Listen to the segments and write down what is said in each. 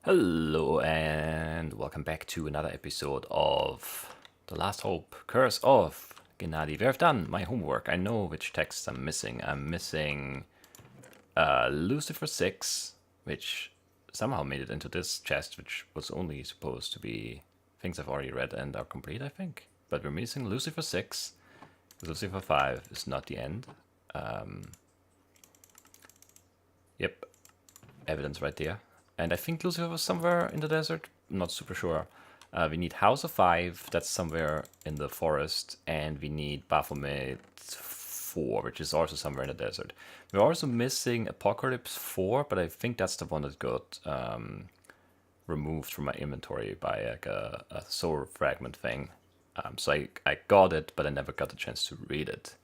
Hello and welcome back to another episode of The Last Hope, Curse of Gennadi. We have done my homework. I know which texts I'm missing. I'm missing Lucifer 6, which somehow made it into this chest, which was only supposed to be things I've already read and are complete, I think. But we're missing Lucifer 6. Lucifer 5 is not the end. Yep, evidence right there. And I think Lucifer was somewhere in the desert. I'm not super sure. We need House of 5, that's somewhere in the forest. And we need Baphomet 4, which is also somewhere in the desert. We're also missing Apocalypse 4, but I think that's the one that got removed from my inventory by like a soul fragment thing. So I got it, but I never got the chance to read it.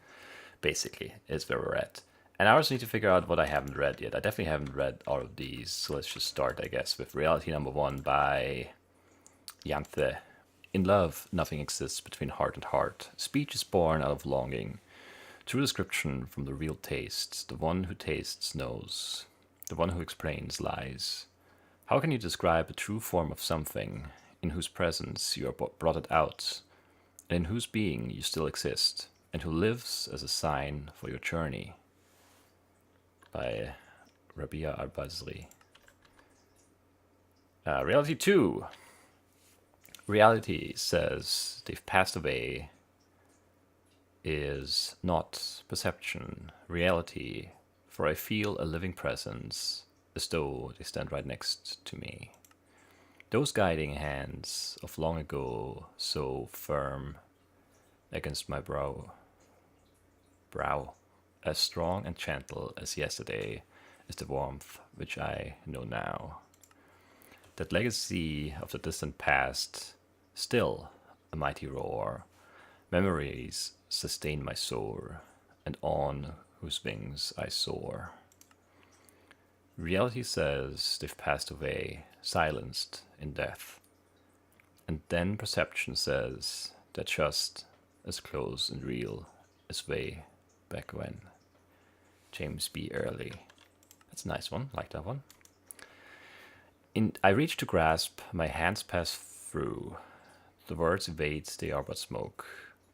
Basically, is where we're at. And I also need to figure out what I haven't read yet. I definitely haven't read all of these, so let's just start, I guess, with Reality Number 1 by Yanthe. In love, nothing exists between heart and heart. Speech is born out of longing. True description from the real taste. The one who tastes knows. The one who explains lies. How can you describe a true form of something in whose presence you are brought it out, and in whose being you still exist, and who lives as a sign for your journey? By Rabia Al-Bazri. Reality 2. Reality says they've passed away is not perception. Reality, for I feel a living presence, as though they stand right next to me. Those guiding hands of long ago, so firm against my brow, as strong and gentle as yesterday is the warmth which I know now. That legacy of the distant past, still a mighty roar, memories sustain my soul, and on whose wings I soar. Reality says they've passed away, silenced in death, and then perception says they're just as close and real as way back when. James B. Early. That's a nice one, like that one. I reach to grasp, my hands pass through. The words evade, they are but smoke.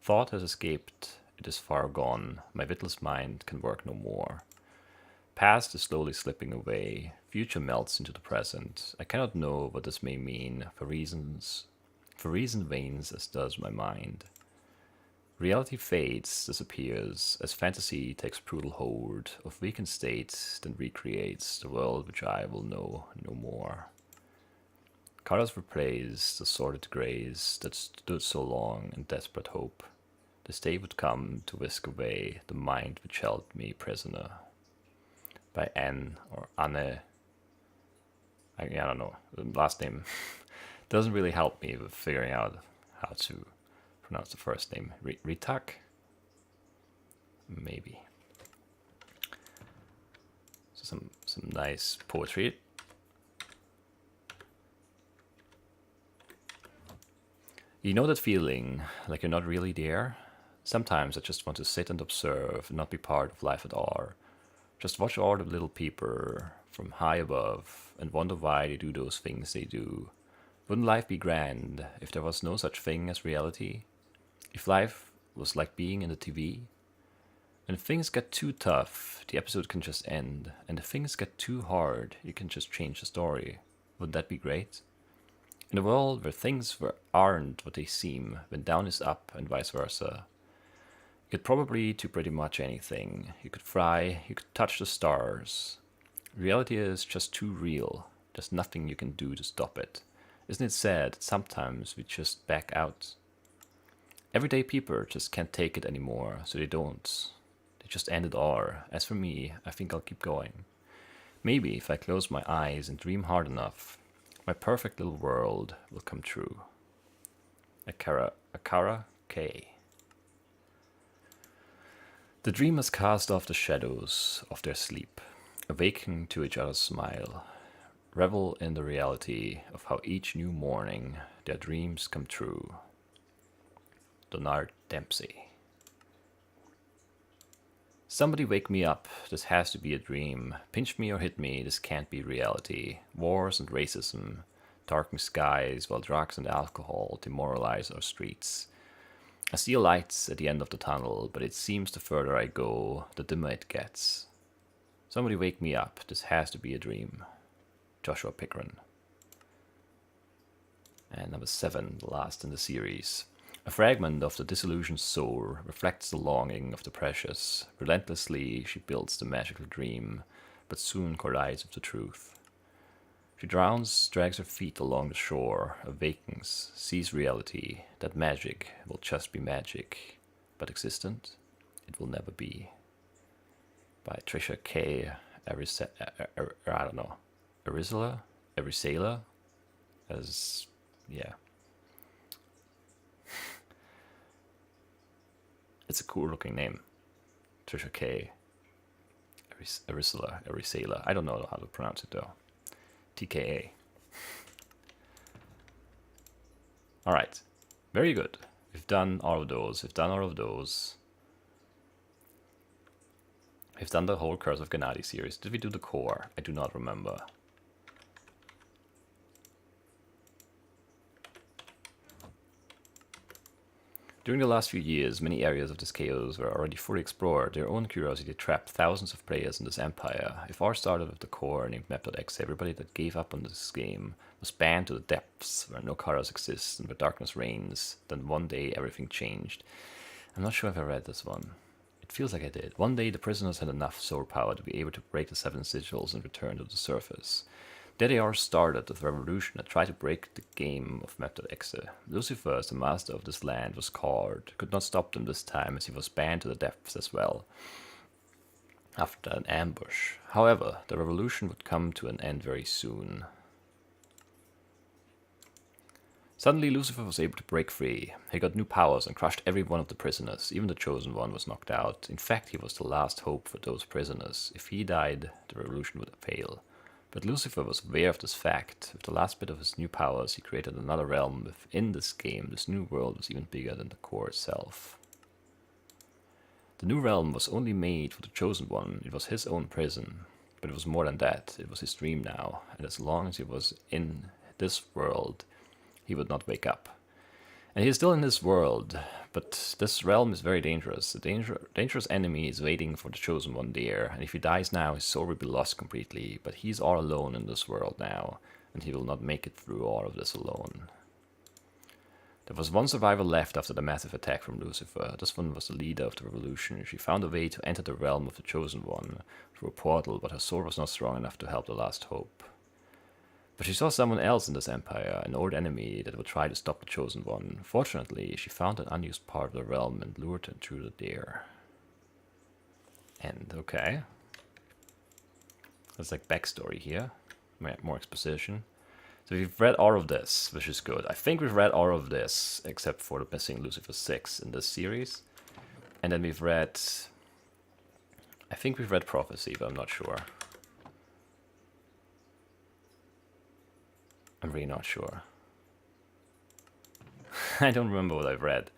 Thought has escaped, it is far gone. My witless mind can work no more. Past is slowly slipping away. Future melts into the present. I cannot know what this may mean for reason veins as does my mind. Reality fades, disappears, as fantasy takes brutal hold of weakened states, then recreates the world which I will know no more. Colors replace the sordid grays that stood so long in desperate hope. This day would come to whisk away the mind which held me prisoner. By Anne or Anne. I don't know. The last name doesn't really help me with figuring out how to pronounce the first name. Ritak? Maybe. So some nice poetry. You know that feeling, like you're not really there? Sometimes I just want to sit and observe and not be part of life at all. Just watch all the little people from high above and wonder why they do those things they do. Wouldn't life be grand if there was no such thing as reality? If life was like being in the TV? And if things get too tough, the episode can just end. And if things get too hard, you can just change the story. Wouldn't that be great? In a world where things aren't what they seem, when down is up and vice versa, you could probably do pretty much anything. You could fly, you could touch the stars. Reality is just too real. There's nothing you can do to stop it. Isn't it sad that sometimes we just back out? Everyday people just can't take it anymore, so they don't. They just end it all. As for me, I think I'll keep going. Maybe if I close my eyes and dream hard enough, my perfect little world will come true. Akara K. The dreamers cast off the shadows of their sleep, awaking to each other's smile, revel in the reality of how each new morning their dreams come true. Donald Dempsey. Somebody wake me up, this has to be a dream. Pinch me or hit me, this can't be reality. Wars and racism darken skies while drugs and alcohol demoralize our streets. I see lights at the end of the tunnel, but it seems the further I go, the dimmer it gets. Somebody wake me up, this has to be a dream. Joshua Pickren. And number 7, the last in the series. A fragment of the disillusioned soul reflects the longing of the precious. Relentlessly she builds the magical dream, but soon collides with the truth. She drowns, drags her feet along the shore, awakens, sees reality, that magic will just be magic, but existent it will never be. By Trisha K. I don't know, Arisala, as, yeah. It's a cool looking name. Trisha K. Arisala. I don't know how to pronounce it though. TKA. Alright. Very good. We've done all of those. We've done the whole Curse of Gennadi series. Did we do the core? I do not remember. During the last few years, many areas of this chaos were already fully explored. Their own curiosity trapped thousands of players in this empire. If our started with the core named Map.exe, everybody that gave up on this game was banned to the depths where no colors exist and where darkness reigns, then one day everything changed. I'm not sure if I read this one. It feels like I did. One day the prisoners had enough soul power to be able to break the 7 sigils and return to the surface. There they are started the revolution that tried to break the game of Map.exe. Lucifer, as the master of this land, was caught, could not stop them this time as he was banned to the depths as well, after an ambush. However, the revolution would come to an end very soon. Suddenly Lucifer was able to break free. He got new powers and crushed every one of the prisoners. Even the Chosen One was knocked out. In fact, he was the last hope for those prisoners. If he died, the revolution would fail. But Lucifer was aware of this fact. With the last bit of his new powers, he created another realm within this game. This new world was even bigger than the core itself. The new realm was only made for the Chosen One. It was his own prison. But it was more than that. It was his dream now. And as long as he was in this world, he would not wake up. And he is still in this world, but this realm is very dangerous. A dangerous enemy is waiting for the Chosen One there, and if he dies now, his soul will be lost completely. But he's all alone in this world now, and he will not make it through all of this alone. There was one survivor left after the massive attack from Lucifer. This one was the leader of the revolution. She found a way to enter the realm of the Chosen One through a portal, but her soul was not strong enough to help the last hope. But she saw someone else in this empire, an old enemy that would try to stop the Chosen One. Fortunately, she found an unused part of the realm and lured him through the there. And, okay. That's like backstory here. More exposition. So we've read all of this, which is good. I think we've read all of this, except for the missing Lucifer 6 in this series. And then we've read... I think we've read Prophecy, but I'm not sure. I'm really not sure. I don't remember what I've read.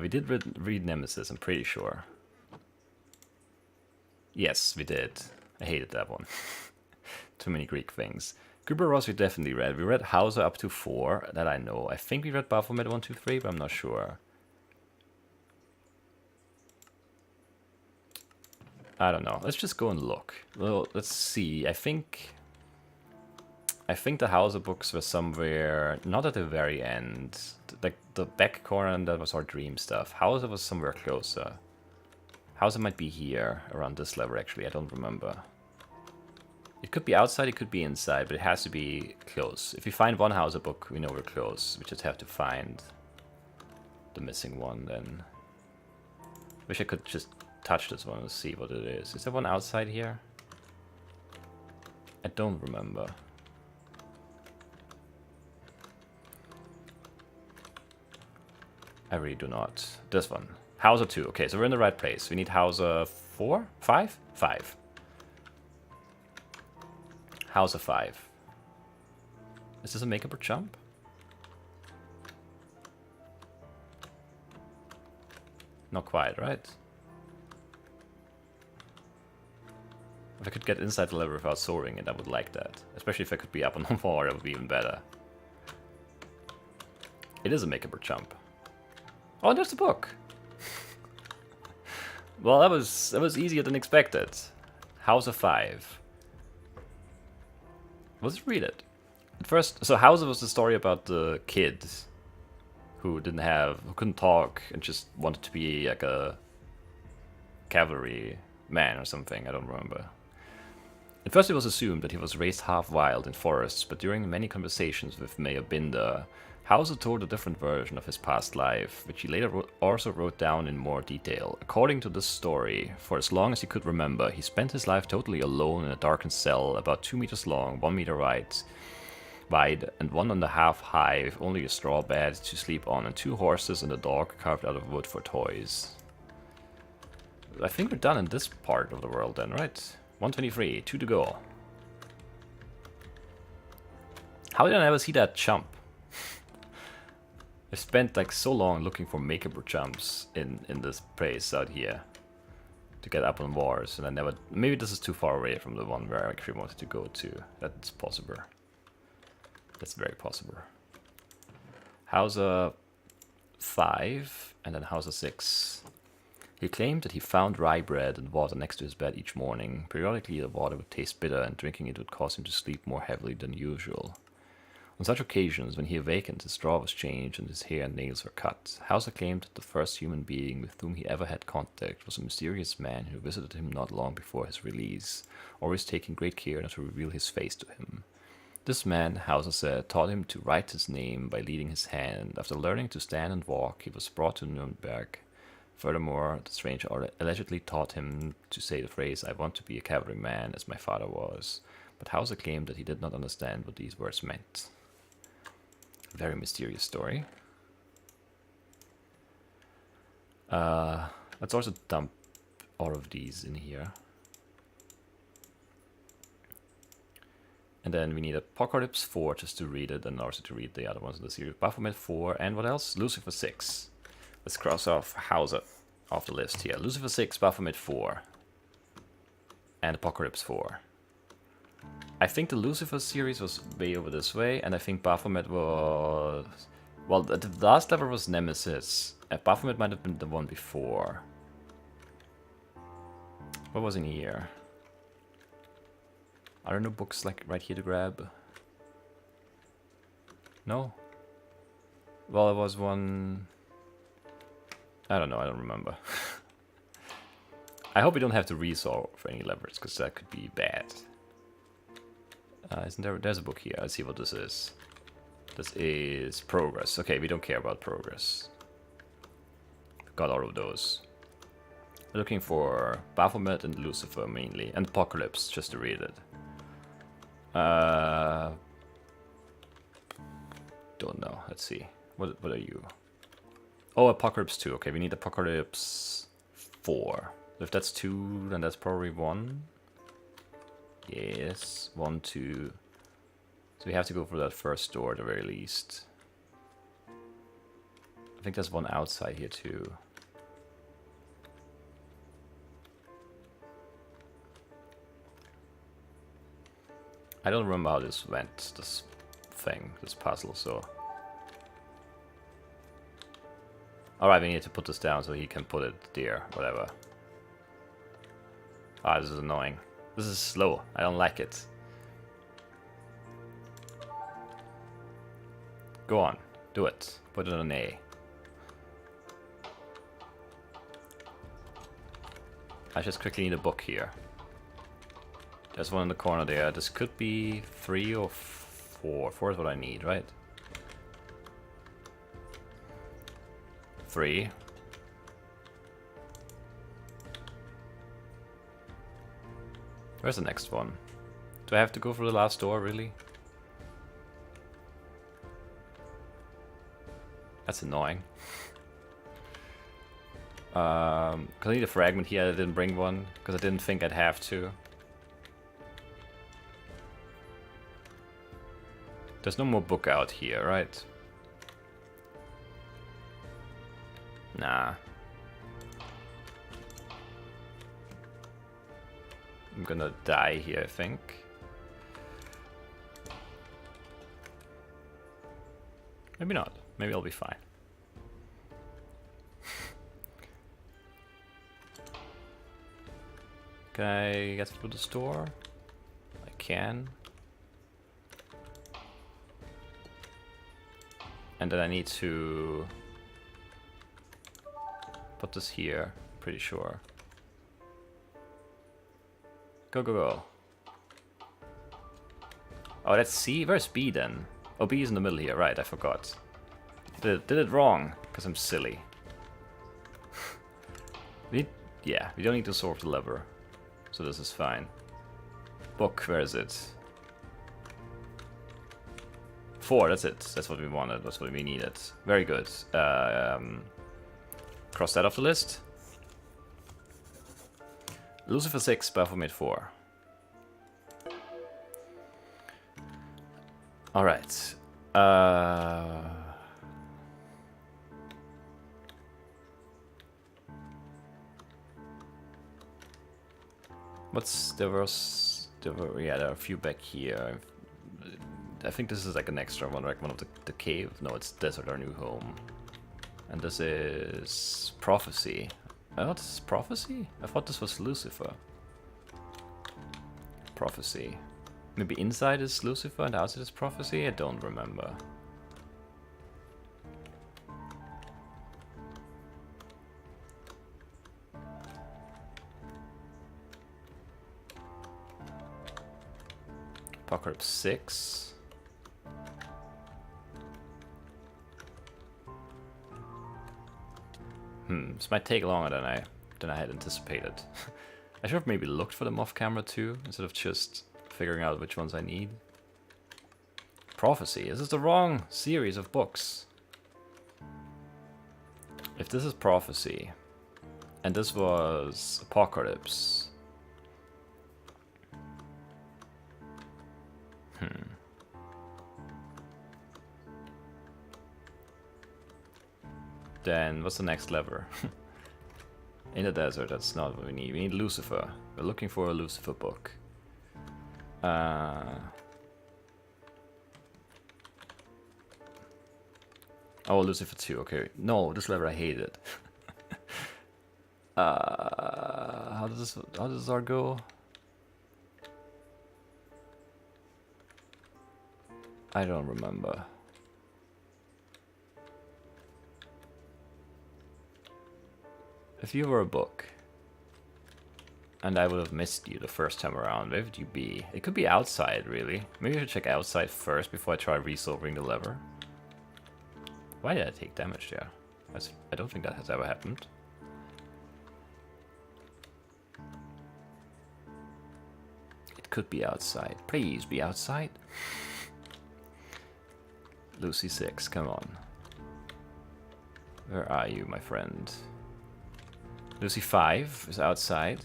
We did read Nemesis, I'm pretty sure. Yes, we did. I hated that one. Too many Greek things. Kuberos we definitely read. We read Hauser up to 4, that I know. I think we read Baphomet 1, 2, 3, but I'm not sure. I don't know. Let's just go and look. Well, let's see. I think the Hauser books were somewhere, not at the very end. Like the back corner, that was our dream stuff. Hauser was somewhere closer. Hauser might be here, around this level actually, I don't remember. It could be outside, it could be inside, but it has to be close. If we find one Hauser book, we know we're close. We just have to find the missing one then. Wish I could just touch this one and see what it is. Is there one outside here? I don't remember. I really do not. This one. Hauser 2. Okay, so we're in the right place. We need Hauser 4? 5? 5. Hauser 5. Is this a make-up or jump? Not quite, right? If I could get inside the level without soaring it, I would like that. Especially if I could be up on the wall, that would be even better. It is a makeable jump. Oh, and there's the book! Well, that was easier than expected. House of 5. Let's read it. At first, so House was the story about the kid who couldn't talk and just wanted to be like a cavalry man or something, I don't remember. At first it was assumed that he was raised half wild in forests, but during many conversations with Mayor Binder, Hauser told a different version of his past life, which he later also wrote down in more detail. According to this story, for as long as he could remember, he spent his life totally alone in a darkened cell, about 2 meters long, 1 meter wide, and 1.5 high, with only a straw bed to sleep on, and 2 horses and a dog carved out of wood for toys. I think we're done in this part of the world then, right? 123, 2 to go. How did I never see that jump? I spent like so long looking for makeable jumps in this place out here to get up on walls, and I never. Maybe this is too far away from the one where I actually wanted to go to. That's possible. That's very possible. Hauser 5 and then Hauser 6. He claimed that he found rye bread and water next to his bed each morning. Periodically, the water would taste bitter, and drinking it would cause him to sleep more heavily than usual. On such occasions, when he awakened, his straw was changed and his hair and nails were cut. Hauser claimed that the first human being with whom he ever had contact was a mysterious man who visited him not long before his release, always taking great care not to reveal his face to him. This man, Hauser said, taught him to write his name by leading his hand. After learning to stand and walk, he was brought to Nuremberg. Furthermore, the stranger allegedly taught him to say the phrase, "I want to be a cavalryman," as my father was. But Hauser claimed that he did not understand what these words meant. Very mysterious story. Let's also dump all of these in here. And then we need Apocalypse 4 just to read it, and also to read the other ones in the series. Baphomet 4, and what else? Lucifer 6. Let's cross off Hauser off the list here. Lucifer 6, Baphomet 4, and Apocalypse 4. I think the Lucifer series was way over this way, and I think Baphomet was... Well, the last level was Nemesis. Baphomet might have been the one before. What was in here? Are there no books like right here to grab? No? Well, there was one... I don't know, I don't remember. I hope we don't have to resolve for any levers, because that could be bad. Isn't there? There's a book here. Let's see what this is. This is Progress. Okay, we don't care about Progress. Got all of those. We're looking for Baphomet and Lucifer mainly, and Apocalypse just to read it. Don't know. Let's see. What are you? Oh, Apocalypse 2. Okay, we need Apocalypse 4. If that's 2, then that's probably 1. Yes, 1, 2. So we have to go for that first door at the very least. I think there's one outside here too. I don't remember how this went, this thing, this puzzle, so... Alright, we need to put this down so he can put it there, whatever. Ah, this is annoying. This is slow, I don't like it. Go on, do it. Put it on an A. I just quickly need a book here. There's one in the corner there. This could be 3 or 4. 4 is what I need, right? 3. Where's the next one? Do I have to go for the last door, really? That's annoying. Cause I need a fragment here. I didn't bring one because I didn't think I'd have to. There's no more book out here, right? Nah. I'm gonna die here, I think. Maybe not. Maybe I'll be fine. Can I get through the store? I can. And then I need to put this here, pretty sure. Go, go, go. Oh, that's C? Where's B then? Oh, B is in the middle here, right, I forgot. Did it wrong, because I'm silly. Yeah, we don't need to sort the lever. So this is fine. Book, where is it? 4, that's it. That's what we wanted, that's what we needed. Very good. Cross that off the list. Lucifer 6, Baphomet 4. Alright. There were there are a few back here. I think this is like an extra one, like one of the cave. No, it's Desert, our new home. And this is Prophecy. Oh, this is Prophecy? I thought this was Lucifer. Prophecy. Maybe inside is Lucifer and outside is Prophecy? I don't remember. Apocalypse 6. This might take longer than I had anticipated. I should have maybe looked for them off camera too, instead of just figuring out which ones I need. Prophecy. This is the wrong series of books. If this is Prophecy, and this was Apocalypse. Then what's the next lever? In the desert, that's not what we need. We need Lucifer. We're looking for a Lucifer book. Oh, Lucifer 2, okay. No, this lever I hated. How does this art go? I don't remember. If you were a book, and I would have missed you the first time around, where would you be? It could be outside, really. Maybe I should check outside first before I try resolving the lever. Why did I take damage there? I don't think that has ever happened. It could be outside. Please be outside. Lucy 6, come on. Where are you, my friend? Lucy 5 is outside.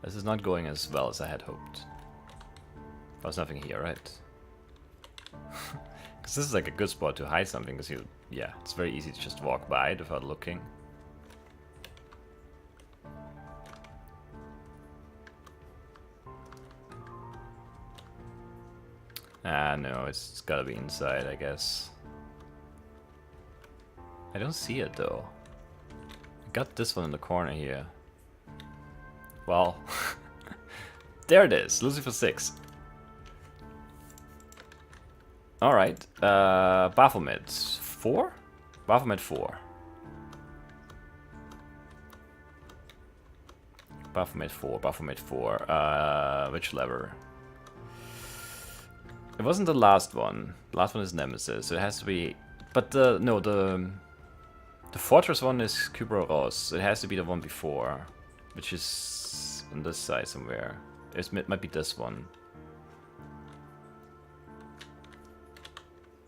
This is not going as well as I had hoped. There's nothing here, right? Because this is like a good spot to hide something, because yeah, it's very easy to just walk by it without looking. No, it's gotta be inside, I guess. I don't see it though. I got this one in the corner here. Well, there it is, Lucifer 6. Alright, Baphomet 4? Baphomet 4. Baphomet 4, Baphomet 4. Which lever? It wasn't the last one. The last one is Nemesis, so it has to be... But no, the Fortress one is Kubra-Ross. It has to be the one before, which is on this side somewhere. It might be this one.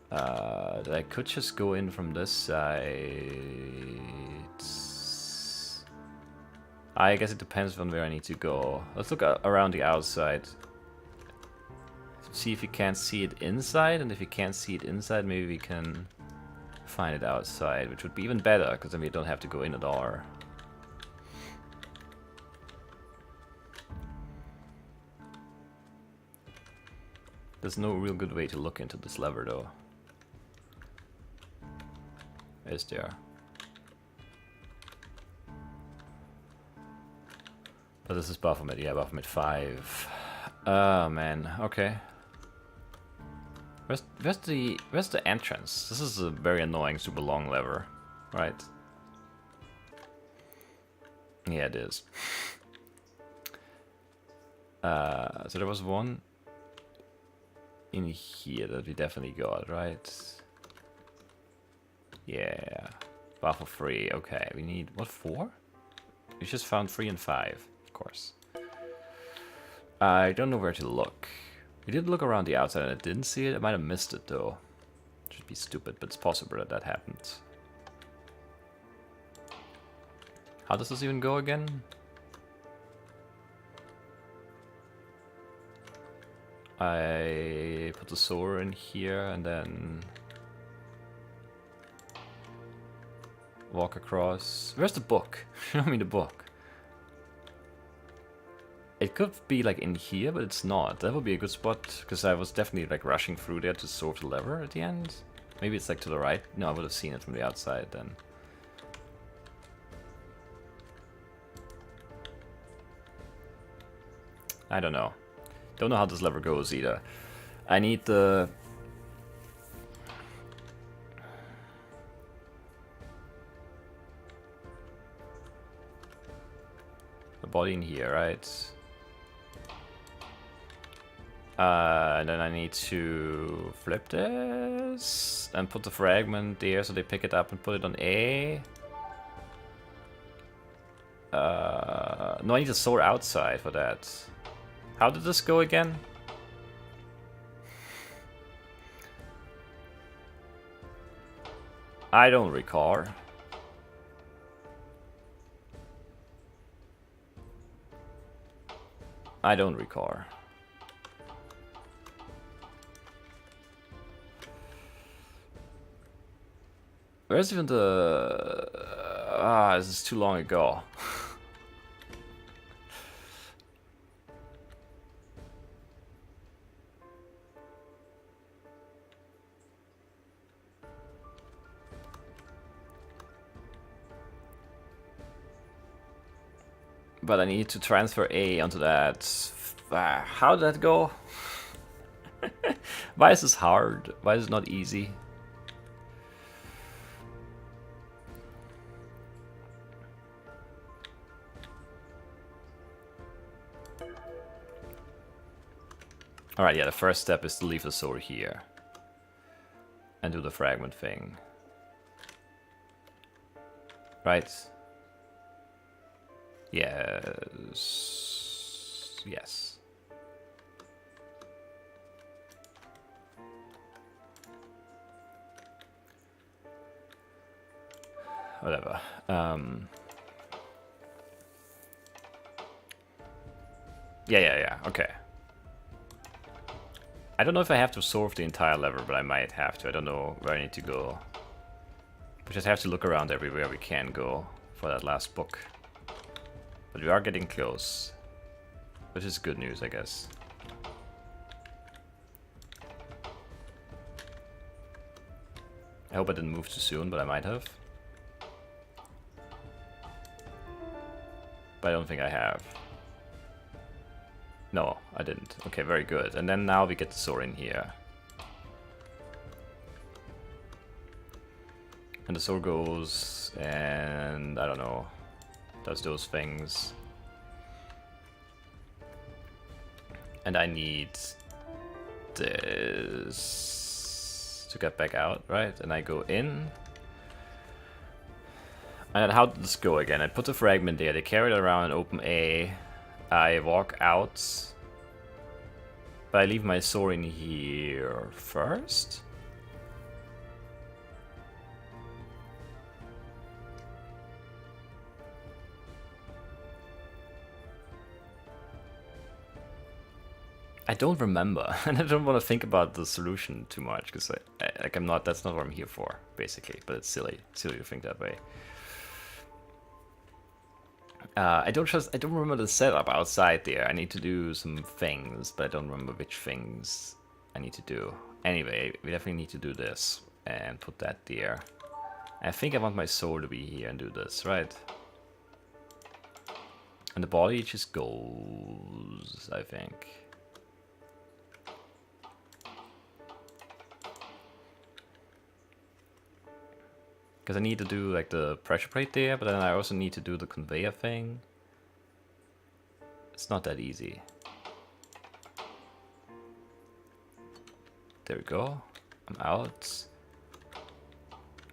I could just go in from this side. I guess it depends on where I need to go. Let's look around the outside. See if you can't see it inside, and if you can't see it inside, maybe we can find it outside, which would be even better, because then we don't have to go in at all. There's no real good way to look into this lever, though. Is there? But this is Baphomet, yeah, Baphomet 5. Oh man, okay. Where's the entrance? This is a very annoying super long lever, right? Yeah, it is. So there was one in here that we definitely got, right? Yeah. Baffle 3, okay. We need, what, 4? We just found 3 and 5, of course. I don't know where to look. We did look around the outside and I didn't see it. I might have missed it though. Should be stupid, but it's possible that that happened. How does this even go again? I put the sword in here and then walk across. Where's the book? Show me the book. It could be like in here, but it's not. That would be a good spot, because I was definitely like rushing through there to solve the lever at the end. Maybe it's like to the right. No, I would have seen it from the outside then. I don't know. Don't know how this lever goes either. I need the body in here, right? And then I need to flip this and put the fragment there so they pick it up and put it on A. No, I need a sword outside for that. How did this go again? I don't recall. I don't recall. Where's even the... this is too long ago. But I need to transfer A onto that. How did that go? Why is this hard? Why is it not easy? Alright, yeah, the first step is to leave the sword here. And do the fragment thing. Right? Yes. Yes. Whatever. Yeah. Okay. I don't know if I have to solve the entire lever, but I might have to. I don't know where I need to go. We just have to look around everywhere we can go for that last book. But we are getting close. Which is good news, I guess. I hope I didn't move too soon, but I might have. But I don't think I have. No, I didn't. Okay, very good. And then now we get the sword in here. And the sword goes, and I don't know, does those things. And I need this to get back out, right? And I go in. And then how did this go again? I put the fragment there, they carry it around and open A. I walk out, but I leave my sword in here first. I don't remember, and I don't want to think about the solution too much because like I'm not. That's not what I'm here for, basically. But it's silly to think that way. I don't remember the setup outside there. I need to do some things, but I don't remember which things I need to do. Anyway, we definitely need to do this and put that there. I think I want my soul to be here and do this, right? And the body just goes, I think. Because I need to do like the pressure plate there, but then I also need to do the conveyor thing. It's not that easy. There we go. I'm out.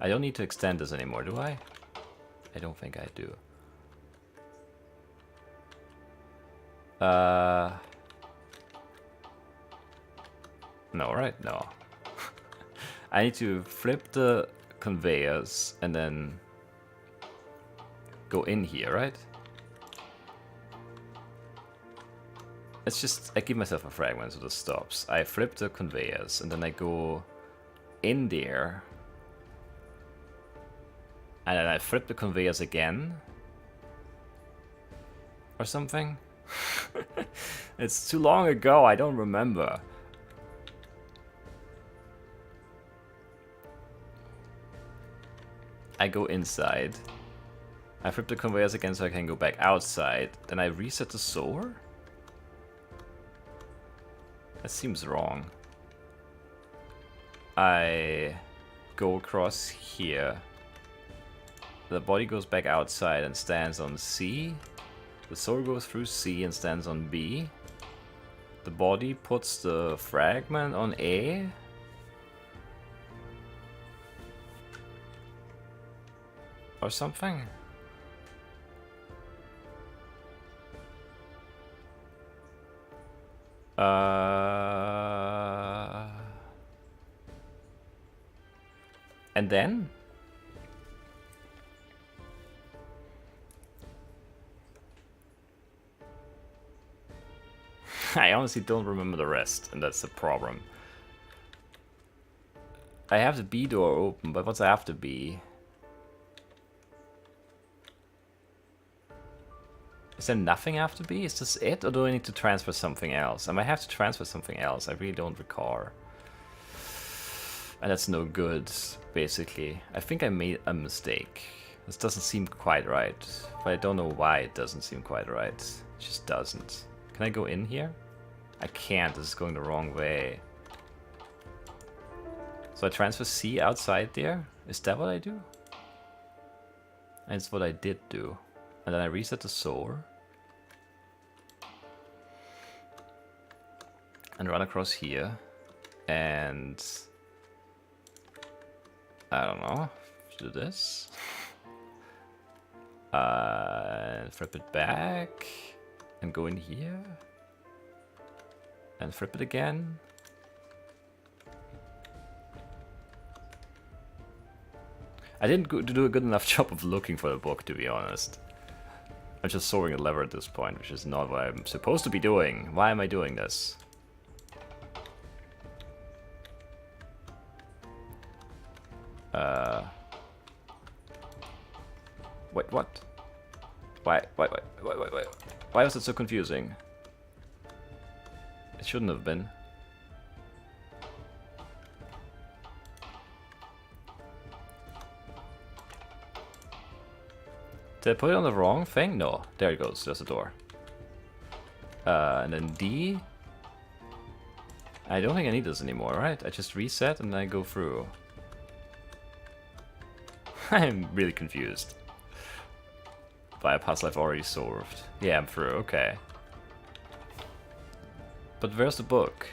I don't need to extend this anymore, do I? I don't think I do. No, right? No. I need to flip the conveyors and then go in here, right? It's just, I give myself a fragment so this stops. I flip the conveyors and then I go in there. And then I flip the conveyors again. Or something. It's too long ago, I don't remember. I go inside. I flip the conveyors again so I can go back outside. Then I reset the solar? That seems wrong. I go across here. The body goes back outside and stands on C. The soul goes through C and stands on B. The body puts the fragment on A. Or something. And then? I honestly don't remember the rest, and that's the problem. I have the B door open, but what's after B? Is there nothing after B? Is this it? Or do I need to transfer something else? I might have to transfer something else. I really don't recall. And that's no good, basically. I think I made a mistake. This doesn't seem quite right. But I don't know why it doesn't seem quite right. It just doesn't. Can I go in here? I can't. This is going the wrong way. So I transfer C outside there? Is that what I do? And it's what I did do. And then I reset the soul. And run across here. And I don't know. Do this. Flip it back. And go in here. And flip it again. I didn't do a good enough job of looking for the book, to be honest. I'm just sawing a lever at this point, which is not what I'm supposed to be doing. Why am I doing this? Wait, what? Why was it so confusing? It shouldn't have been. Did I put it on the wrong thing? No. There it goes. There's a door. And then D. I don't think I need this anymore, right? I just reset and then I go through. I'm really confused by a puzzle I've already solved. Yeah, I'm through. Okay. But where's the book?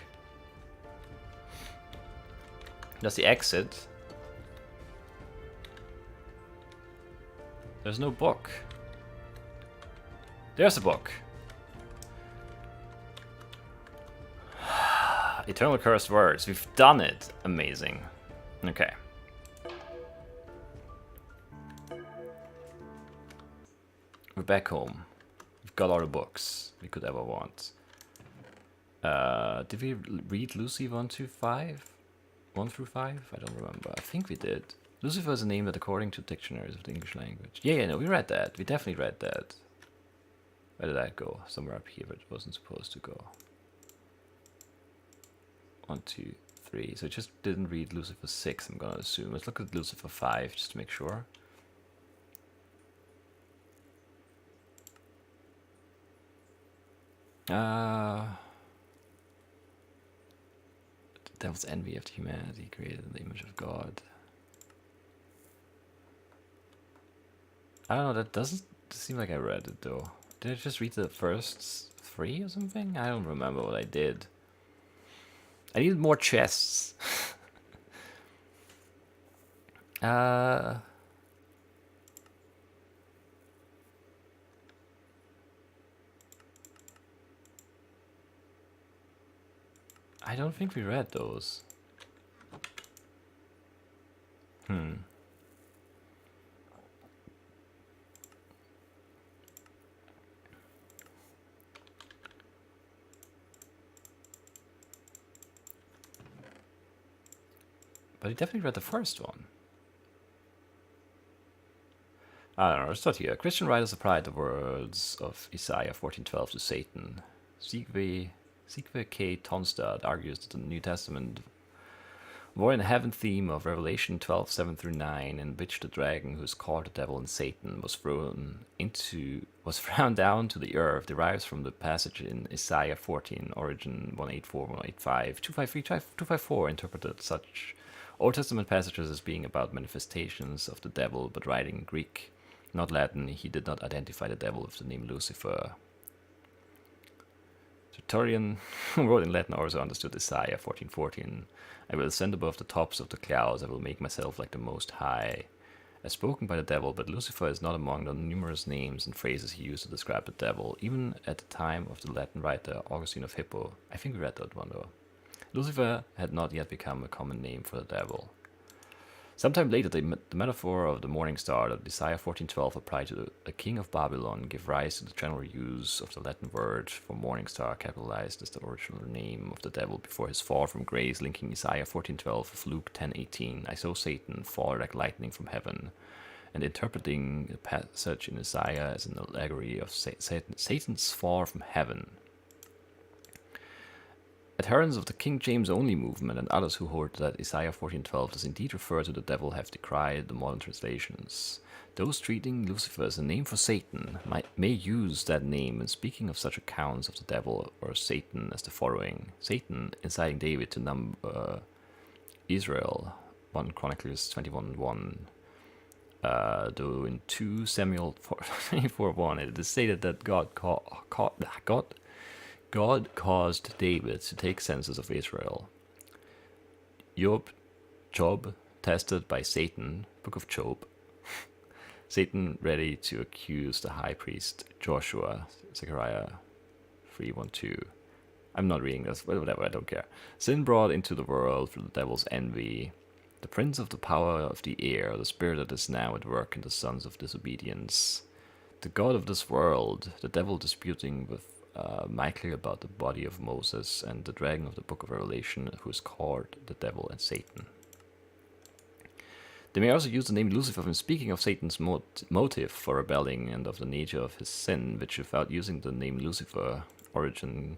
That's the exit. There's no book. There's a book. Eternal cursed words. We've done it. Amazing. Okay. We're back home. We've got all the books we could ever want. Did we read Lucy 1 to 5? 1 through 5? I don't remember. I think we did. Lucifer is a name that, according to dictionaries of the English language. Yeah, no, we read that. We definitely read that. Where did that go? Somewhere up here, but it wasn't supposed to go. 1, 2, 3. So it just didn't read Lucifer 6, I'm gonna assume. Let's look at Lucifer 5 just to make sure. The devil's envy after humanity, created in the image of God. I don't know, that doesn't seem like I read it though. Did I just read the first 3 or something? I don't remember what I did. I needed more chests. I don't think we read those. But I definitely read the first one. I don't know, it's not here. Christian writers applied the words of Isaiah 14:12 to Satan. Sigve K. Tonstad argues that the New Testament wore in the heaven theme of Revelation 12:7 through 9, in which the dragon, who is called the devil and Satan, was thrown down to the earth, derives from the passage in Isaiah 14, origin 184, 185, 253, 254, interpreted such Old Testament passages as being about manifestations of the devil, but writing in Greek, not Latin. He did not identify the devil with the name Lucifer. Tertullian, who wrote in Latin, also understood Isaiah 14:14. I will ascend above the tops of the clouds, I will make myself like the Most High. As spoken by the devil, but Lucifer is not among the numerous names and phrases he used to describe the devil, even at the time of the Latin writer Augustine of Hippo. I think we read that one though. Lucifer had not yet become a common name for the devil. Sometime later, the metaphor of the morning star that Isaiah 14:12 applied to the king of Babylon gave rise to the general use of the Latin word for morning star, capitalized as the original name of the devil before his fall from grace, linking Isaiah 14:12 with Luke 10:18. I saw Satan fall like lightning from heaven, and interpreting the passage in Isaiah as an allegory of Satan's fall from heaven. Adherents of the King James only movement and others who hold that Isaiah 14:12 does indeed refer to the devil have decried the modern translations. Those treating Lucifer as a name for Satan may use that name when speaking of such accounts of the devil or Satan as the following. Satan inciting David to number Israel, 1 Chronicles 21:1. Though in 2 Samuel 24:1 it is stated that God caused David to take census of Israel. Job tested by Satan, Book of Job. Satan ready to accuse the high priest Joshua, Zechariah 3:1-2. I'm not reading this, but whatever, I don't care. Sin brought into the world through the devil's envy. The prince of the power of the air, the spirit that is now at work in the sons of disobedience. The god of this world, the devil disputing with Michael about the body of Moses, and the dragon of the book of Revelation, who is called the devil and Satan. They may also use the name Lucifer when speaking of Satan's motive for rebelling and of the nature of his sin, which without using the name Lucifer, origin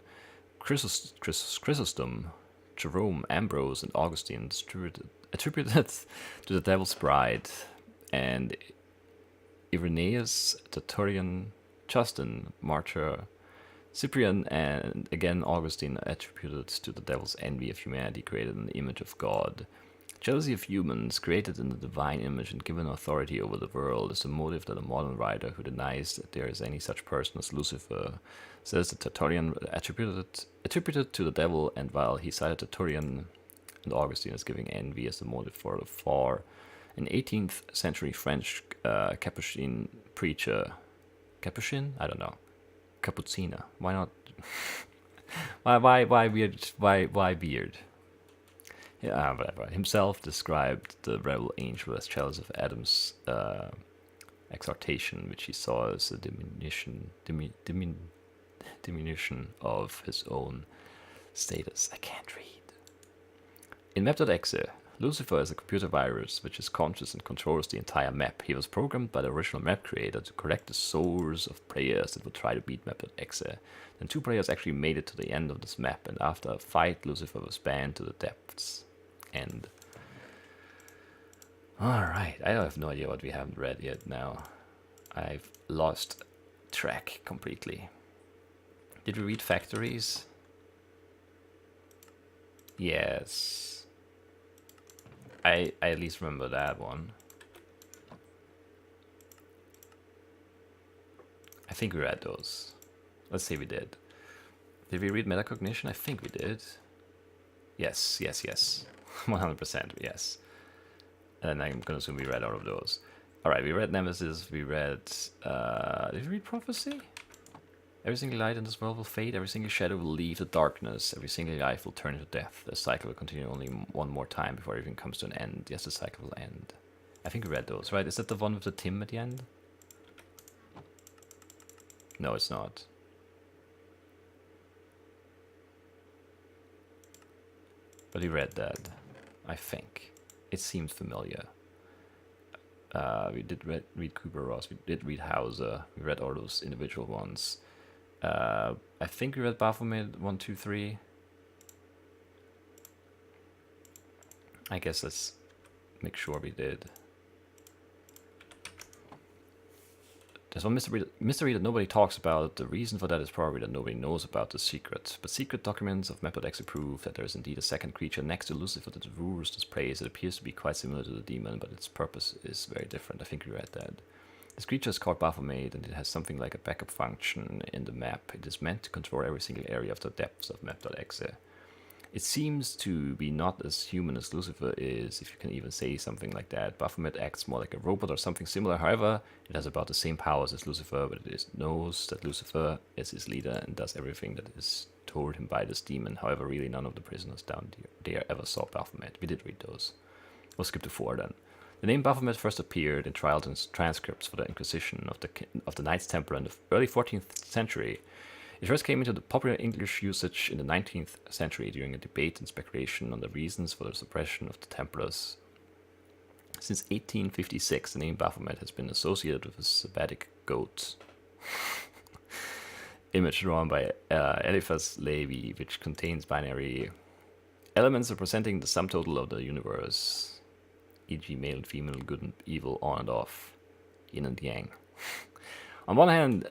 Chrysostom, Jerome, Ambrose, and Augustine attributed to the devil's bride, and Irenaeus, Tertullian, Justin, Martyr, Cyprian, and again Augustine attributed to the devil's envy of humanity created in the image of God. Jealousy of humans created in the divine image and given authority over the world is a motive that a modern writer who denies that there is any such person as Lucifer says that Tertullian attributed to the devil, and while he cited Tertullian and Augustine as giving envy as the motive for the fall, an 18th century French Capuchin preacher, Capuchin? I don't know. Capucina. Why not? why weird? Why beard? Yeah, whatever. Himself described the rebel angel as jealous of Adam's exaltation, which he saw as a diminution of his own Status, I can't read. In map.exe, Lucifer is a computer virus which is conscious and controls the entire map. He was programmed by the original map creator to correct the souls of players that would try to beat map.exe. Then 2 players actually made it to the end of this map, and after a fight, Lucifer was banned to the depths. End. Alright, I have no idea what we haven't read yet now. I've lost track completely. Did we read Factories? Yes. I at least remember that one. I think we read those. Let's say we did. Did we read Metacognition? I think we did. Yes, yes, yes. 100% yes. And I'm gonna assume we read all of those. Alright, we read Nemesis, we read... did we read Prophecy? Every single light in this world will fade, every single shadow will leave the darkness, every single life will turn into death. The cycle will continue only one more time before everything comes to an end. Yes, the cycle will end. I think we read those, right? Is that the one with the Tim at the end? No, it's not. But we read that, I think. It seems familiar. We did read Kubler-Ross, we did read Hauser, we read all those individual ones. I think we read Baphomet 1, 2, 3. I guess let's make sure we did. There's one mystery that nobody talks about. The reason for that is probably that nobody knows about the secret. But secret documents of map.exe prove that there is indeed a second creature next to Lucifer that rulers this praise. It appears to be quite similar to the demon, but its purpose is very different. I think we read that. This creature is called Baphomet, and it has something like a backup function in the map. It is meant to control every single area of the depths of map.exe. It seems to be not as human as Lucifer is, if you can even say something like that. Baphomet acts more like a robot or something similar. However, it has about the same powers as Lucifer, but it knows that Lucifer is his leader and does everything that is told him by this demon. However, really none of the prisoners down there ever saw Baphomet. We did read those. We'll skip to 4 then. The name Baphomet first appeared in trials and transcripts for the Inquisition of the Knights Templar in the early 14th century. It first came into the popular English usage in the 19th century during a debate and speculation on the reasons for the suppression of the Templars. Since 1856, the name Baphomet has been associated with a sabbatic goat. Image drawn by Eliphas Levi, which contains binary elements representing the sum total of the universe, e.g. male and female, good and evil, on and off, yin and yang. On one hand,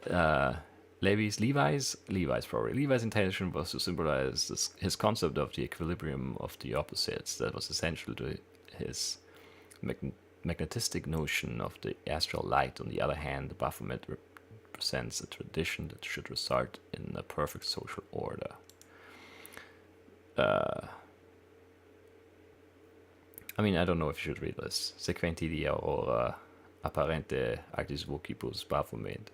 Levi's intention was to symbolize his concept of the equilibrium of the opposites that was essential to his magnetistic notion of the astral light. On the other hand, the Baphomet represents a tradition that should result in a perfect social order. I mean, I don't know if you should read this. Sequentidia or apparente actis vocibus Baphomet.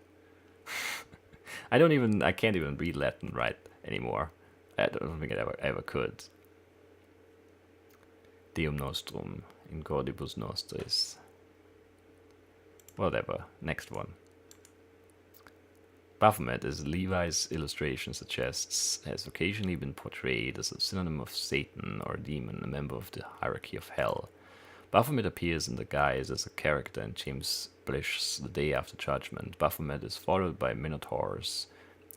I can't even read Latin right anymore. I don't think I ever could. Deum nostrum in cordibus nostris. Whatever. Next one. Baphomet, as Levi's illustration suggests, has occasionally been portrayed as a synonym of Satan or a demon, a member of the hierarchy of hell. Baphomet appears in the guise as a character in James Blish's The Day After Judgment. Baphomet is followed by minotaurs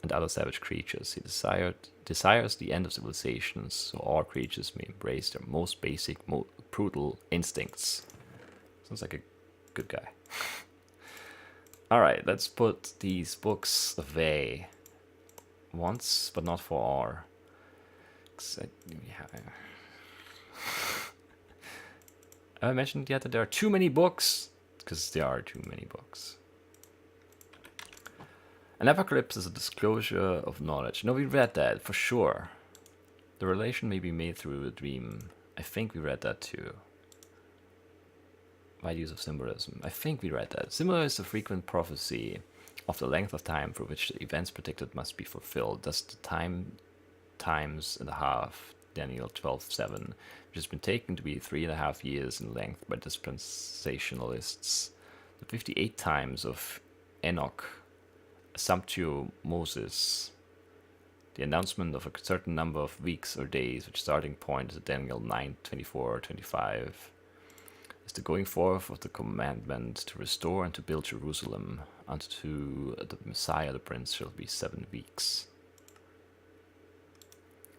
and other savage creatures. He desires the end of civilizations, so all creatures may embrace their most basic, brutal instincts. Sounds like a good guy. Alright, let's put these books away. Once, but not for all. Have I mentioned yet that there are too many books? Because there are too many books. An apocalypse is a disclosure of knowledge. No, we read that, for sure. The relation may be made through a dream. I think we read that too. Wide use of symbolism. I think we read that. Similar is the frequent prophecy of the length of time for which the events predicted must be fulfilled. Thus the times and a half, Daniel 12:7, which has been taken to be 3.5 years in length by dispensationalists. The 58 times of Enoch, Assumptio Moses, The announcement of a certain number of weeks or days, which starting point is Daniel 9:24-25, is the going forth of the commandment to restore and to build Jerusalem. Unto the Messiah, the Prince, shall be 7 weeks.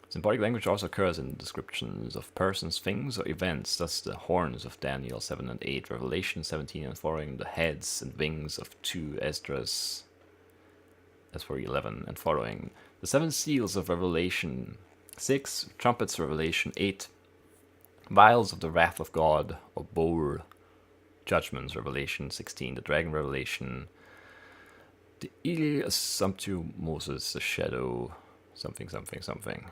Symbolic language also occurs in descriptions of persons, things, or events, thus the horns of Daniel 7 and 8, Revelation 17 and following, the heads and wings of 2 Esdras, as for 11 and following, the 7 seals of Revelation 6, trumpets Revelation 8, vials of the wrath of God, or bowl, judgments Revelation 16, the dragon Revelation, the eagle Sumptu Moses, the shadow, something, something, something.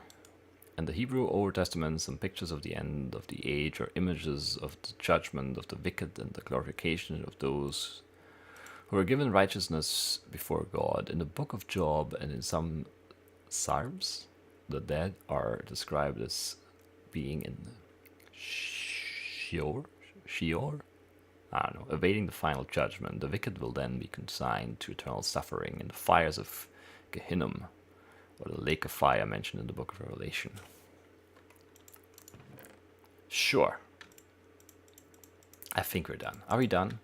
And the Hebrew Old Testament, some pictures of the end of the age, or images of the judgment of the wicked and the glorification of those who are given righteousness before God. In the book of Job and in some Psalms, the dead are described as being in Sheol? I don't know, awaiting the final judgment. The wicked will then be consigned to eternal suffering in the fires of Gehenna, or the lake of fire mentioned in the book of Revelation. Sure. I think we're done. Are we done?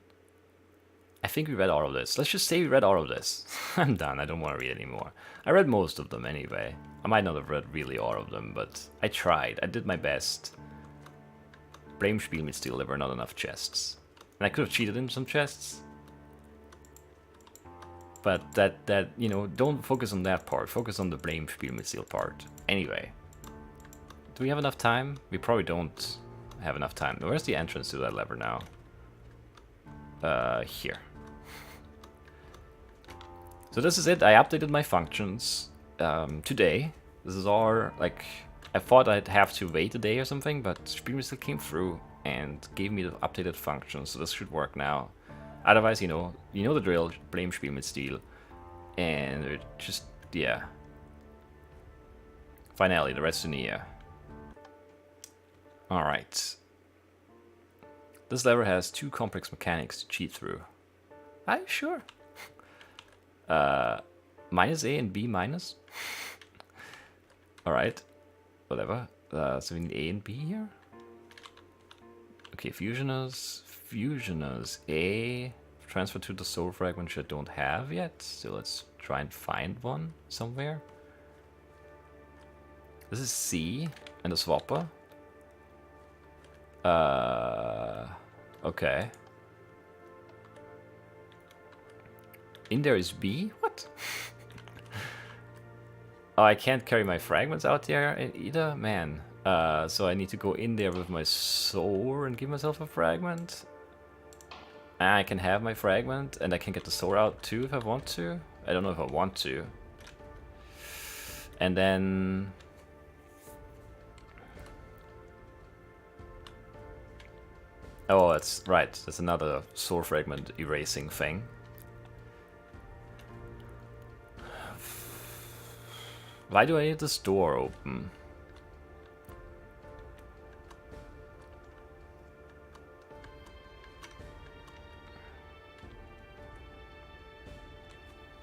I think we read all of this. Let's just say we read all of this. I'm done. I don't want to read anymore. I read most of them anyway. I might not have read really all of them, but I tried. I did my best. Blame SpielmitStil, there were not enough chests. And I could have cheated in some chests. But that you know, don't focus on that part. Focus on the blame SpielmitStil part. Anyway. Do we have enough time? We probably don't have enough time. Where's the entrance to that lever now? Here. So this is it. I updated my functions today. This is all, like, I thought I'd have to wait a day or something, but SpielmitStil came through and gave me the updated functions, so this should work now. Otherwise, you know the drill, blame SpielmitStil. And it just, yeah. Finally, the rest is near. Alright. This lever has 2 complex mechanics to cheat through. Are you sure? Minus A and B minus? Alright. Whatever. So we need A and B here? Okay, fusioners. Fusioners. A. Transfer to the soul fragment which I don't have yet. So let's try and find one somewhere. This is C. And the swapper. Okay. In there is B? What? Oh, I can't carry my fragments out there either? Man. So I need to go in there with my soul and give myself a fragment? I can have my fragment and I can get the soul out too if I want to. I don't know if I want to. And then... Oh, that's right. That's another soul fragment erasing thing. Why do I need this door open?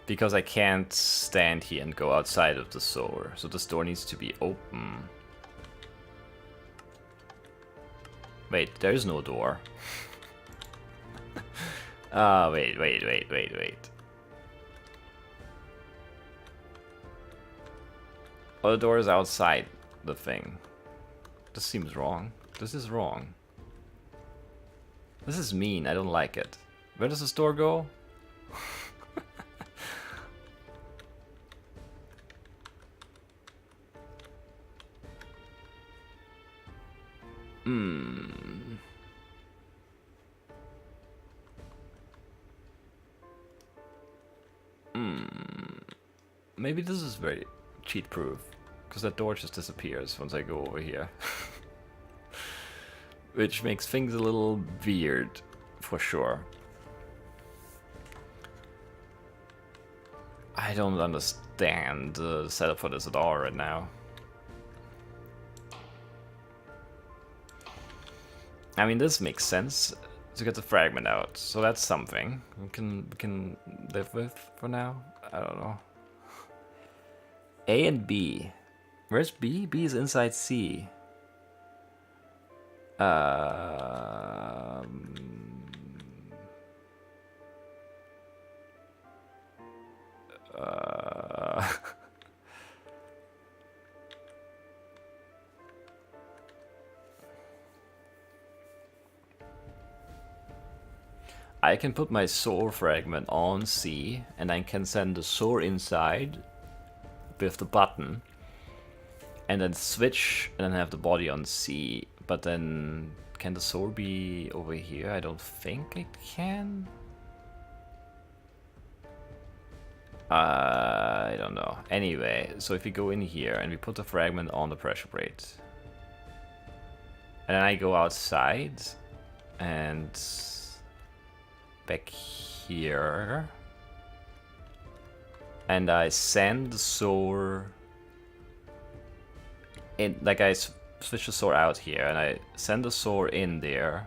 Because I can't stand here and go outside of the soul. So this door needs to be open. Wait, there is no door. Wait. Oh, the door is outside the thing. This seems wrong. This is wrong. This is mean. I don't like it. Where does this door go? Maybe this is very cheat-proof, because that door just disappears once I go over here. Which makes things a little weird, for sure. I don't understand the setup for this at all right now. I mean, this makes sense to get the fragment out, so that's something we can live with for now. I don't know. A and B. Where's B? B is inside C. I can put my soul fragment on C, and I can send the soul inside with the button, and then switch, and then have the body on C. But then, can the soul be over here? I don't think it can. I don't know. Anyway, so if we go in here and we put the fragment on the pressure plate, and then I go outside and back here, and I send the soul in, like I switch the soul out here, and I send the soul in there,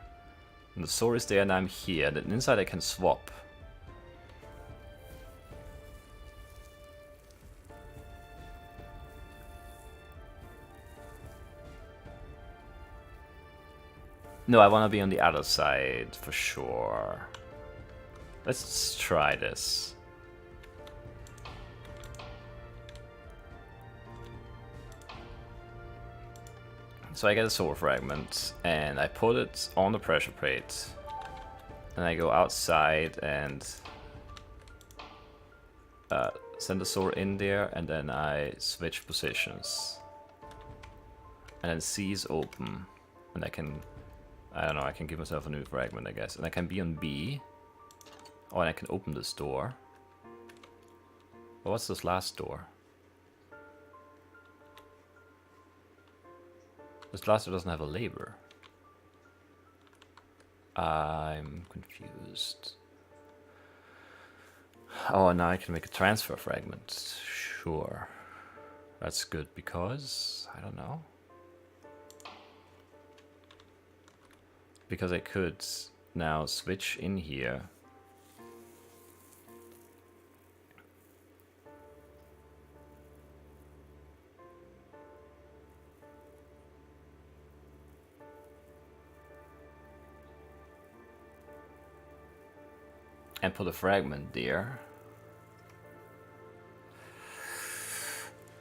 and the soul is there, and I'm here, and then inside I can swap. No, I want to be on the other side for sure. Let's try this. So I get a soul fragment, and I put it on the pressure plate, and I go outside and send the soul in there, and then I switch positions. And then C is open, and I can, I don't know, I can give myself a new fragment, I guess. And I can be on B. Oh, and I can open this door. Well, what's this last door? This last door doesn't have a label. I'm confused. Oh, now I can make a transfer fragment. Sure. That's good because, I don't know. Because I could now switch in here. And put a fragment there.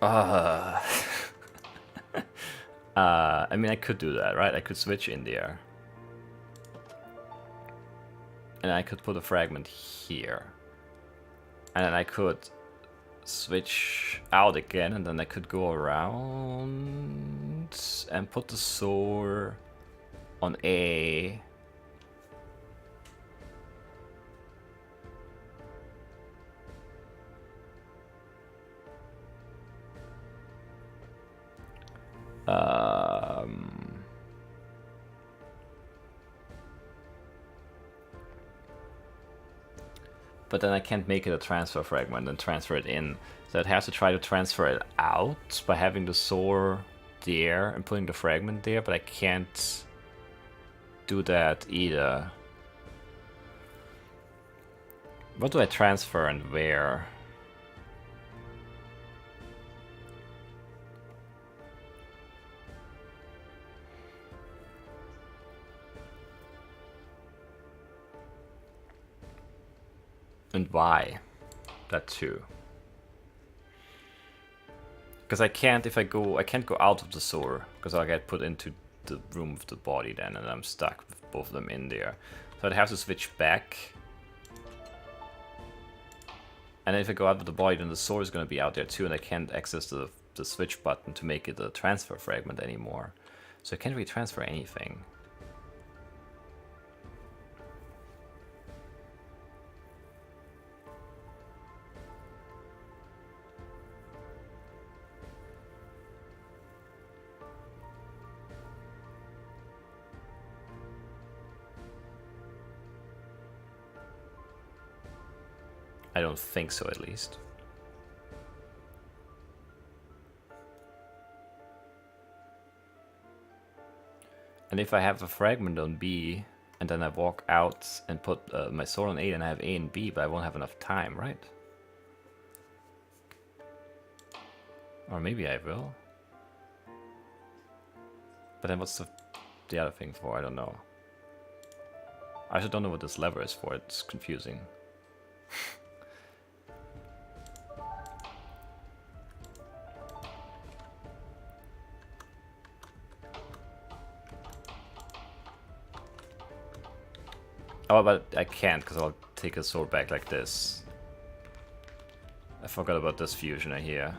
I mean, I could do that, right? I could switch in there. And I could put a fragment here. And then I could switch out again, and then I could go around and put the soul on A. But then I can't make it a transfer fragment and transfer it in. So I'd have to try to transfer it out by having the soul there and putting the fragment there, but I can't do that either. What do I transfer and where? And why? That too. Because I can't, if I go, I can't go out of the soul, because I'll get put into the room with the body then, and I'm stuck with both of them in there. So I'd have to switch back. And if I go out with the body, then the soul is going to be out there too, and I can't access the switch button to make it a transfer fragment anymore. So I can't really transfer anything. I don't think so, at least. And if I have a fragment on B, and then I walk out and put my soul on A, then I have A and B, but I won't have enough time, right? Or maybe I will. But then what's the other thing for? I don't know. I also don't know what this lever is for. It's confusing. Oh, but I can't because I'll take a sword back like this. I forgot about this fusion I hear.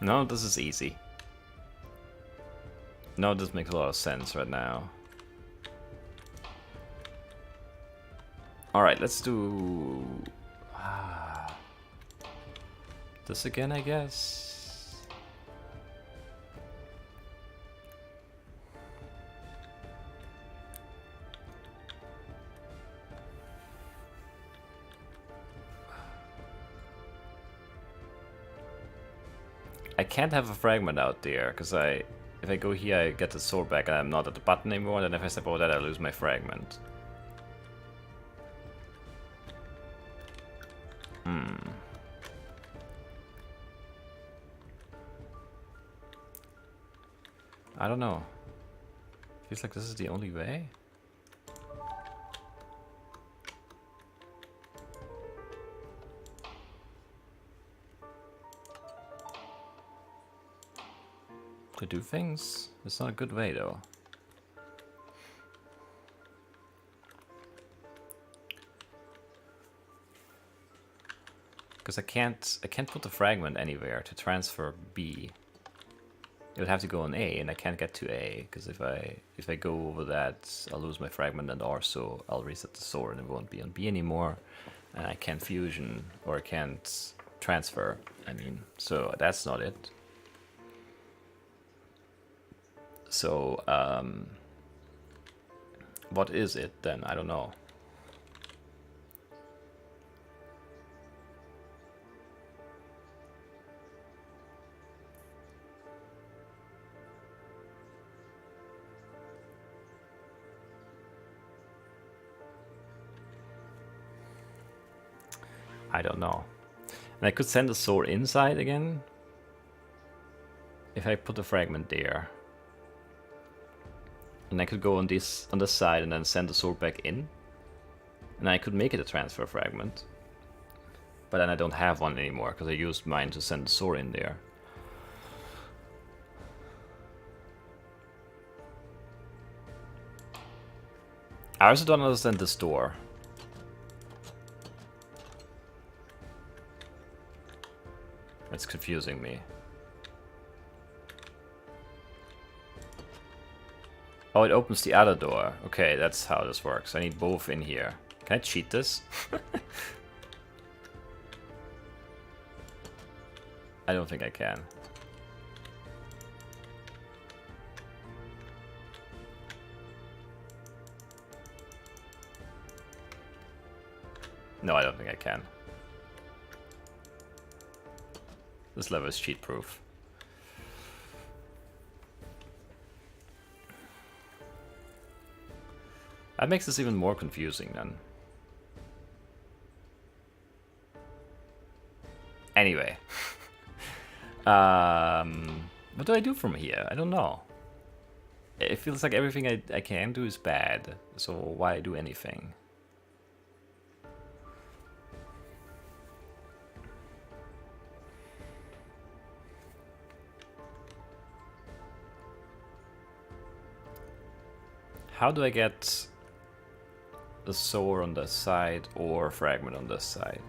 No, this is easy. No, this makes a lot of sense right now. Alright, let's do... this again, I guess? I can't have a fragment out there, because if I go here I get the sword back and I'm not at the button anymore, and then if I step over that I lose my fragment. I don't know. Feels like this is the only way. To do things? It's not a good way though. Because I can't put the fragment anywhere to transfer B. It would have to go on A, and I can't get to A because if I go over that, I'll lose my fragment, and also I'll reset the sword and it won't be on B anymore, and I can't fusion or I can't transfer. I mean, so that's not it. So what is it then? I don't know. I don't know. And I could send the sword inside again if I put the fragment there. And I could go on this side and then send the sword back in. And I could make it a transfer fragment. But then I don't have one anymore because I used mine to send the sword in there. I also don't understand this door. It's confusing me. Oh, it opens the other door. Okay, that's how this works. I need both in here. Can I cheat this? I don't think I can. No, I don't think I can. This level is cheat-proof. That makes this even more confusing then. Anyway. What do I do from here? I don't know. It feels like everything I can do is bad, so why do anything? How do I get the sword on this side or fragment on this side?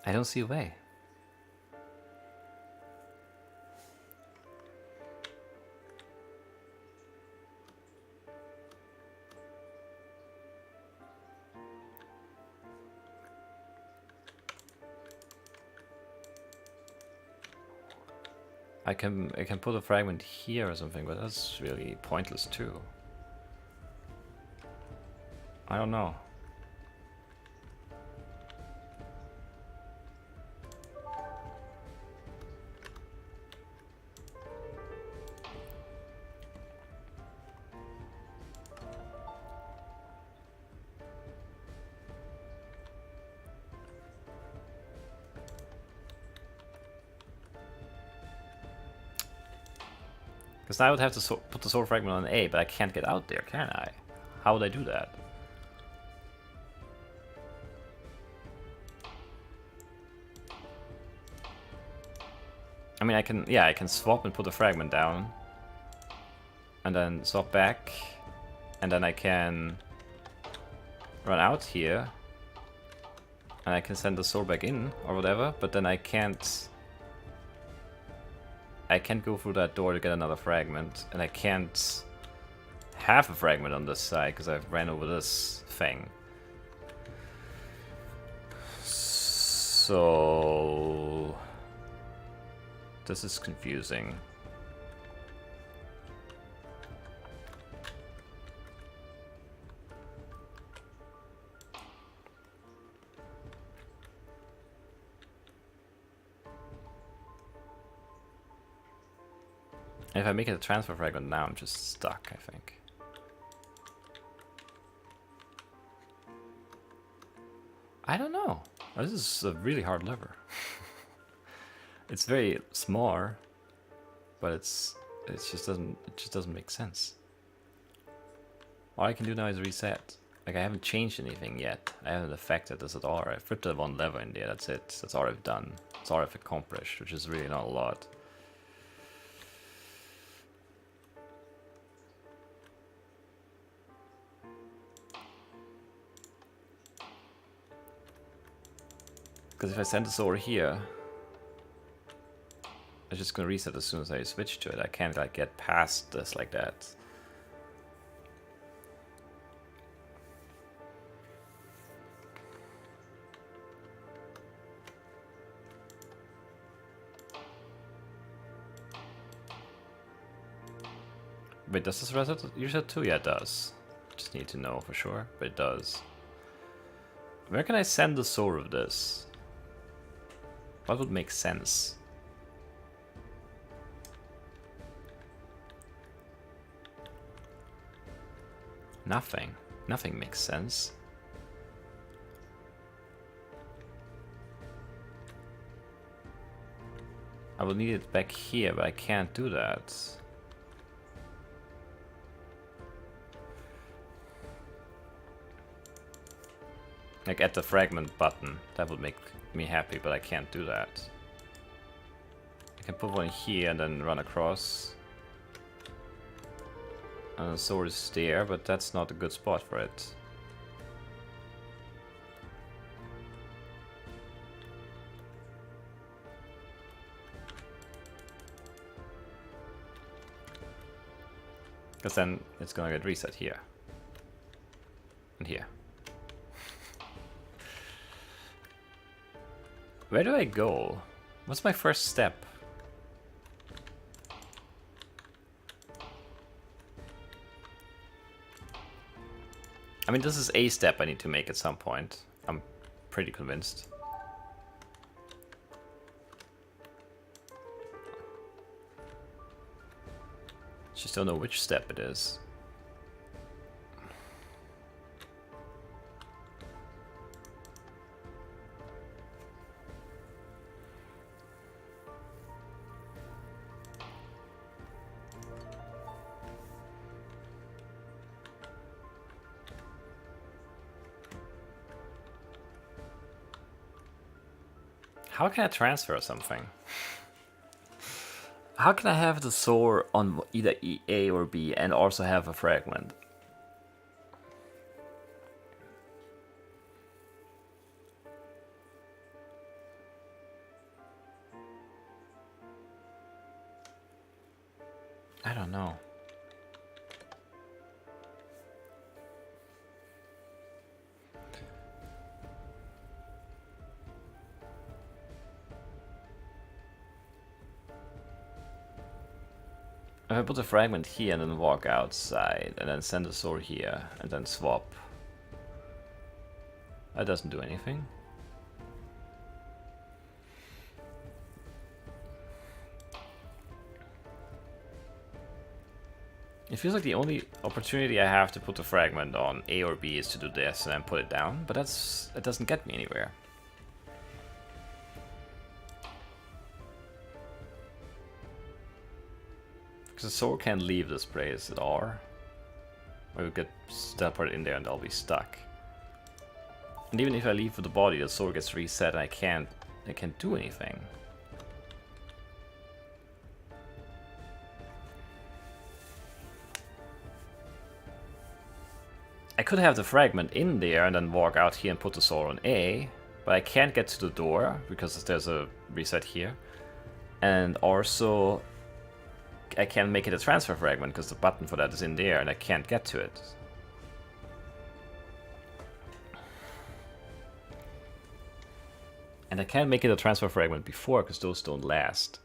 I don't see a way. I can put a fragment here or something, but that's really pointless too. I don't know. Because now I would have to put the soul fragment on A, but I can't get out there, can I? How would I do that? I mean, I can swap and put a fragment down. And then swap back. And then I can run out here. And I can send the soul back in, or whatever, but then I can't go through that door to get another fragment, and I can't have a fragment on this side because I've ran over this thing. So this is confusing. If I make it a transfer fragment now, I'm just stuck, I think. I don't know. This is a really hard lever. It's very small, but it just doesn't make sense. All I can do now is reset. Like, I haven't changed anything yet. I haven't affected this at all. I flipped the one lever in there, that's it. That's all I've done. That's all I've accomplished, which is really not a lot. Because if I send this over here, it's just gonna reset as soon as I switch to it. I can't like get past this like that. Wait, does this reset too? Yeah, it does. Just need to know for sure, but it does. Where can I send the soul of this? What would make sense? Nothing. Nothing makes sense. I will need it back here, but I can't do that. Like at the fragment button, that would make me happy, but I can't do that. I can put one here and then run across. And the sword is there, but that's not a good spot for it. Because then it's gonna get reset here. And here. Where do I go? What's my first step? I mean, this is a step I need to make at some point. I'm pretty convinced. Just don't know which step it is. How can I transfer something? How can I have the sword on either A or B and also have a fragment? I don't know. If I put a fragment here and then walk outside and then send a sword here and then swap, that doesn't do anything. It feels like the only opportunity I have to put a fragment on A or B is to do this and then put it down, but it doesn't get me anywhere. Because the sword can't leave this place at all. Or we get teleported in there and I'll be stuck. And even if I leave with the body, the sword gets reset and I can't do anything. I could have the fragment in there and then walk out here and put the sword on A, but I can't get to the door because there's a reset here. And also, I can't make it a transfer fragment because the button for that is in there and I can't get to it. And I can't make it a transfer fragment before because those don't last.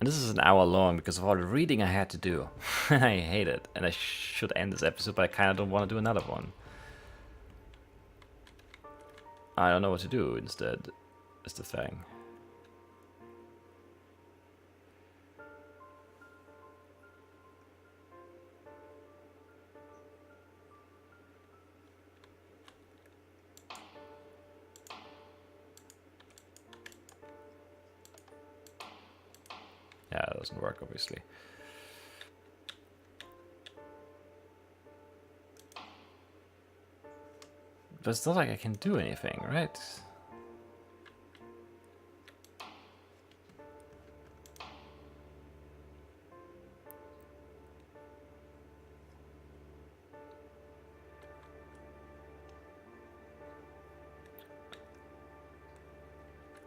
And this is an hour long because of all the reading I had to do. I hate it. And I should end this episode, but I kind of don't want to do another one. I don't know what to do instead, is the thing. Yeah, it doesn't work, obviously. But it's not like I can do anything, right?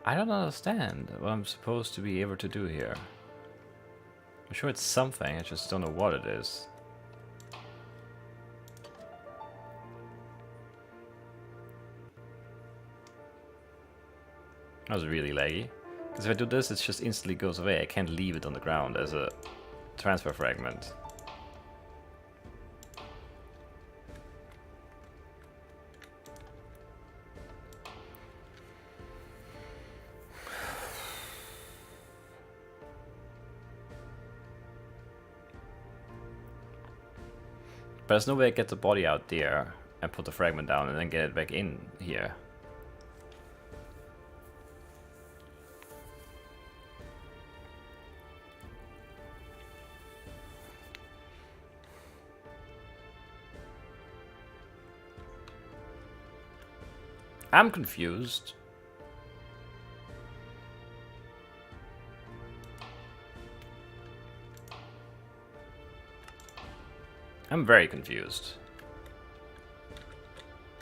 I don't understand what I'm supposed to be able to do here. I'm sure it's something, I just don't know what it is. That was really laggy. Because if I do this, it just instantly goes away. I can't leave it on the ground as a transfer fragment. But there's no way I get the body out there and put the fragment down and then get it back in here. I'm confused. I'm very confused.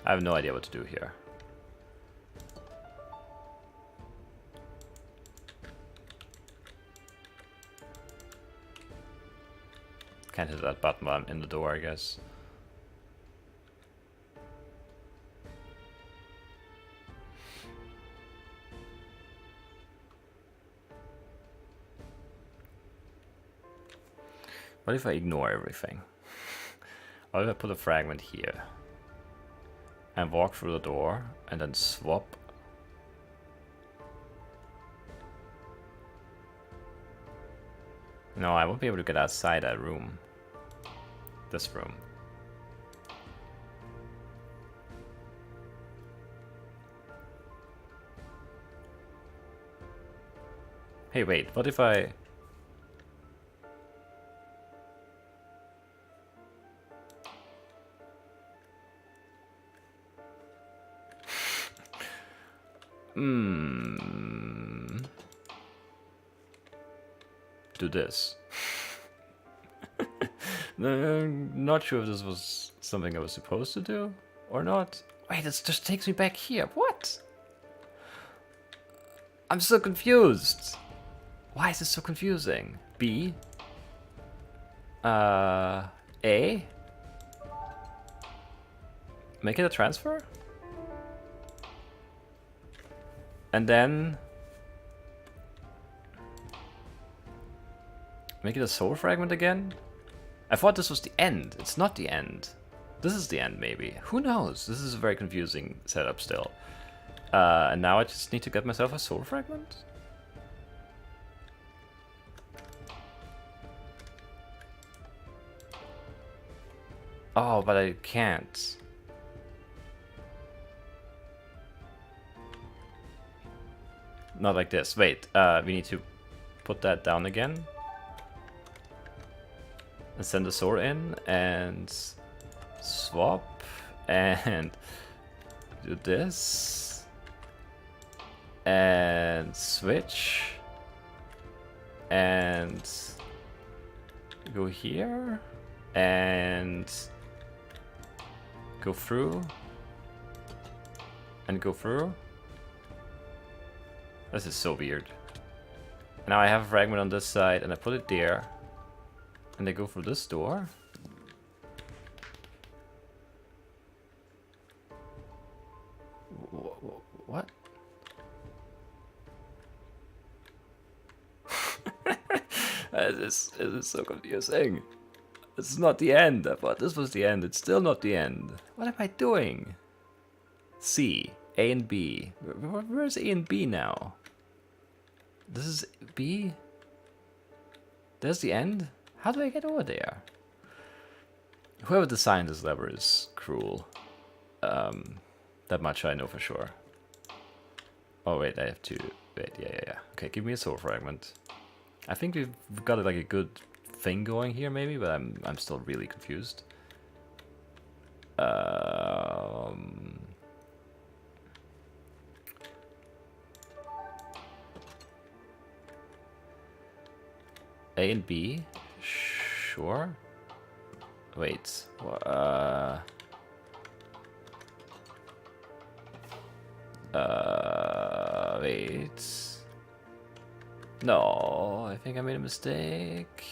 I have no idea what to do here. Can't hit that button while I'm in the door, I guess. What if I ignore everything? What if I put a fragment here and walk through the door and then swap? No, I won't be able to get outside that room. This room. Hey, wait, what if I... do this. I'm not sure if this was something I was supposed to do or not. Wait, it just takes me back here. What? I'm so confused. Why is this so confusing? B. A. Make it a transfer? And then Make it a soul fragment again? I thought this was the end. It's not the end. This is the end, maybe. Who knows? This is a very confusing setup still. And now I just need to get myself a soul fragment? Oh, but I can't. Not like this. Wait, we need to put that down again. And send the sword in and swap and do this and switch and go here and go through and go through. This is so weird. Now I have a fragment on this side and I put it there. And they go through this door. What? This is so confusing. This is not the end. I thought this was the end. It's still not the end. What am I doing? C, A and B. Where's A and B now? This is B? There's the end? How do I get over there? Whoever designed this lever is cruel. That much I know for sure. Oh wait, I have to... Wait, yeah. Okay, give me a soul fragment. I think we've got like a good thing going here maybe, but I'm still really confused. A and B? Sure. Wait. Wait. No, I think I made a mistake.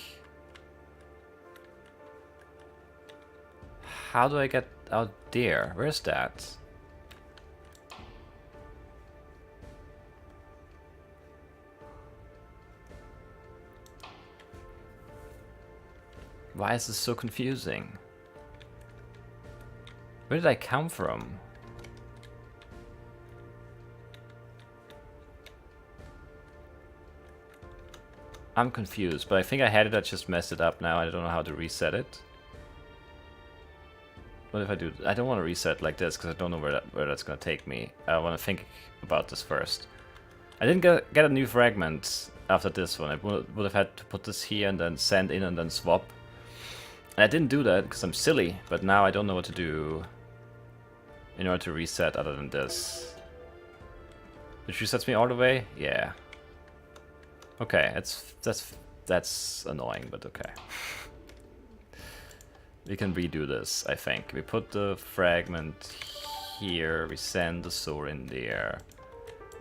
How do I get out there? Where's that? Why is this so confusing? Where did I come from? I'm confused, but I think I had it, I just messed it up now. I don't know how to reset it. What if I do? I don't want to reset like this because I don't know where that's going to take me. I want to think about this first. I didn't get a new fragment after this one. I would have had to put this here and then send in and then swap. And I didn't do that because I'm silly, but now I don't know what to do in order to reset other than this. It resets me all the way? Yeah. Okay, that's annoying, but okay. We can redo this, I think. We put the fragment here, we send the sword in there.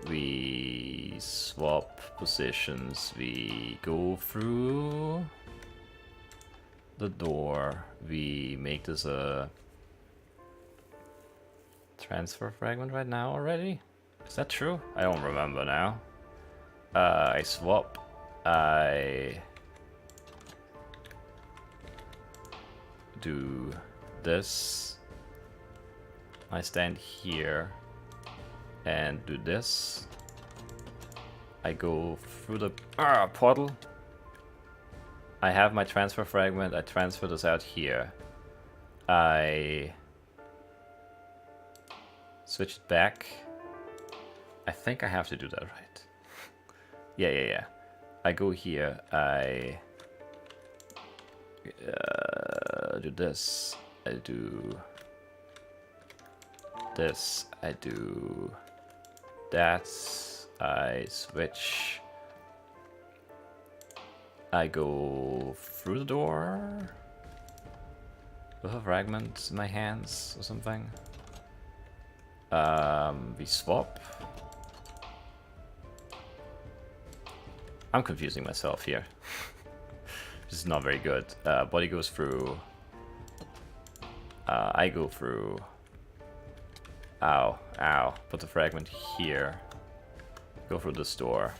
We swap positions, we go through the door, we make this a transfer fragment right now already? Is that true? I don't remember now. I swap, I do this, I stand here and do this, I go through the portal, I have my transfer fragment, I transfer this out here, I switch it back, I think I have to do that right. Yeah. I go here, I do this, I do this, I do that, I switch, I go through the door with a fragment in my hands or something. We swap. I'm confusing myself here. This is not very good. Body goes through. I go through. Ow. Put the fragment here. Go through this door.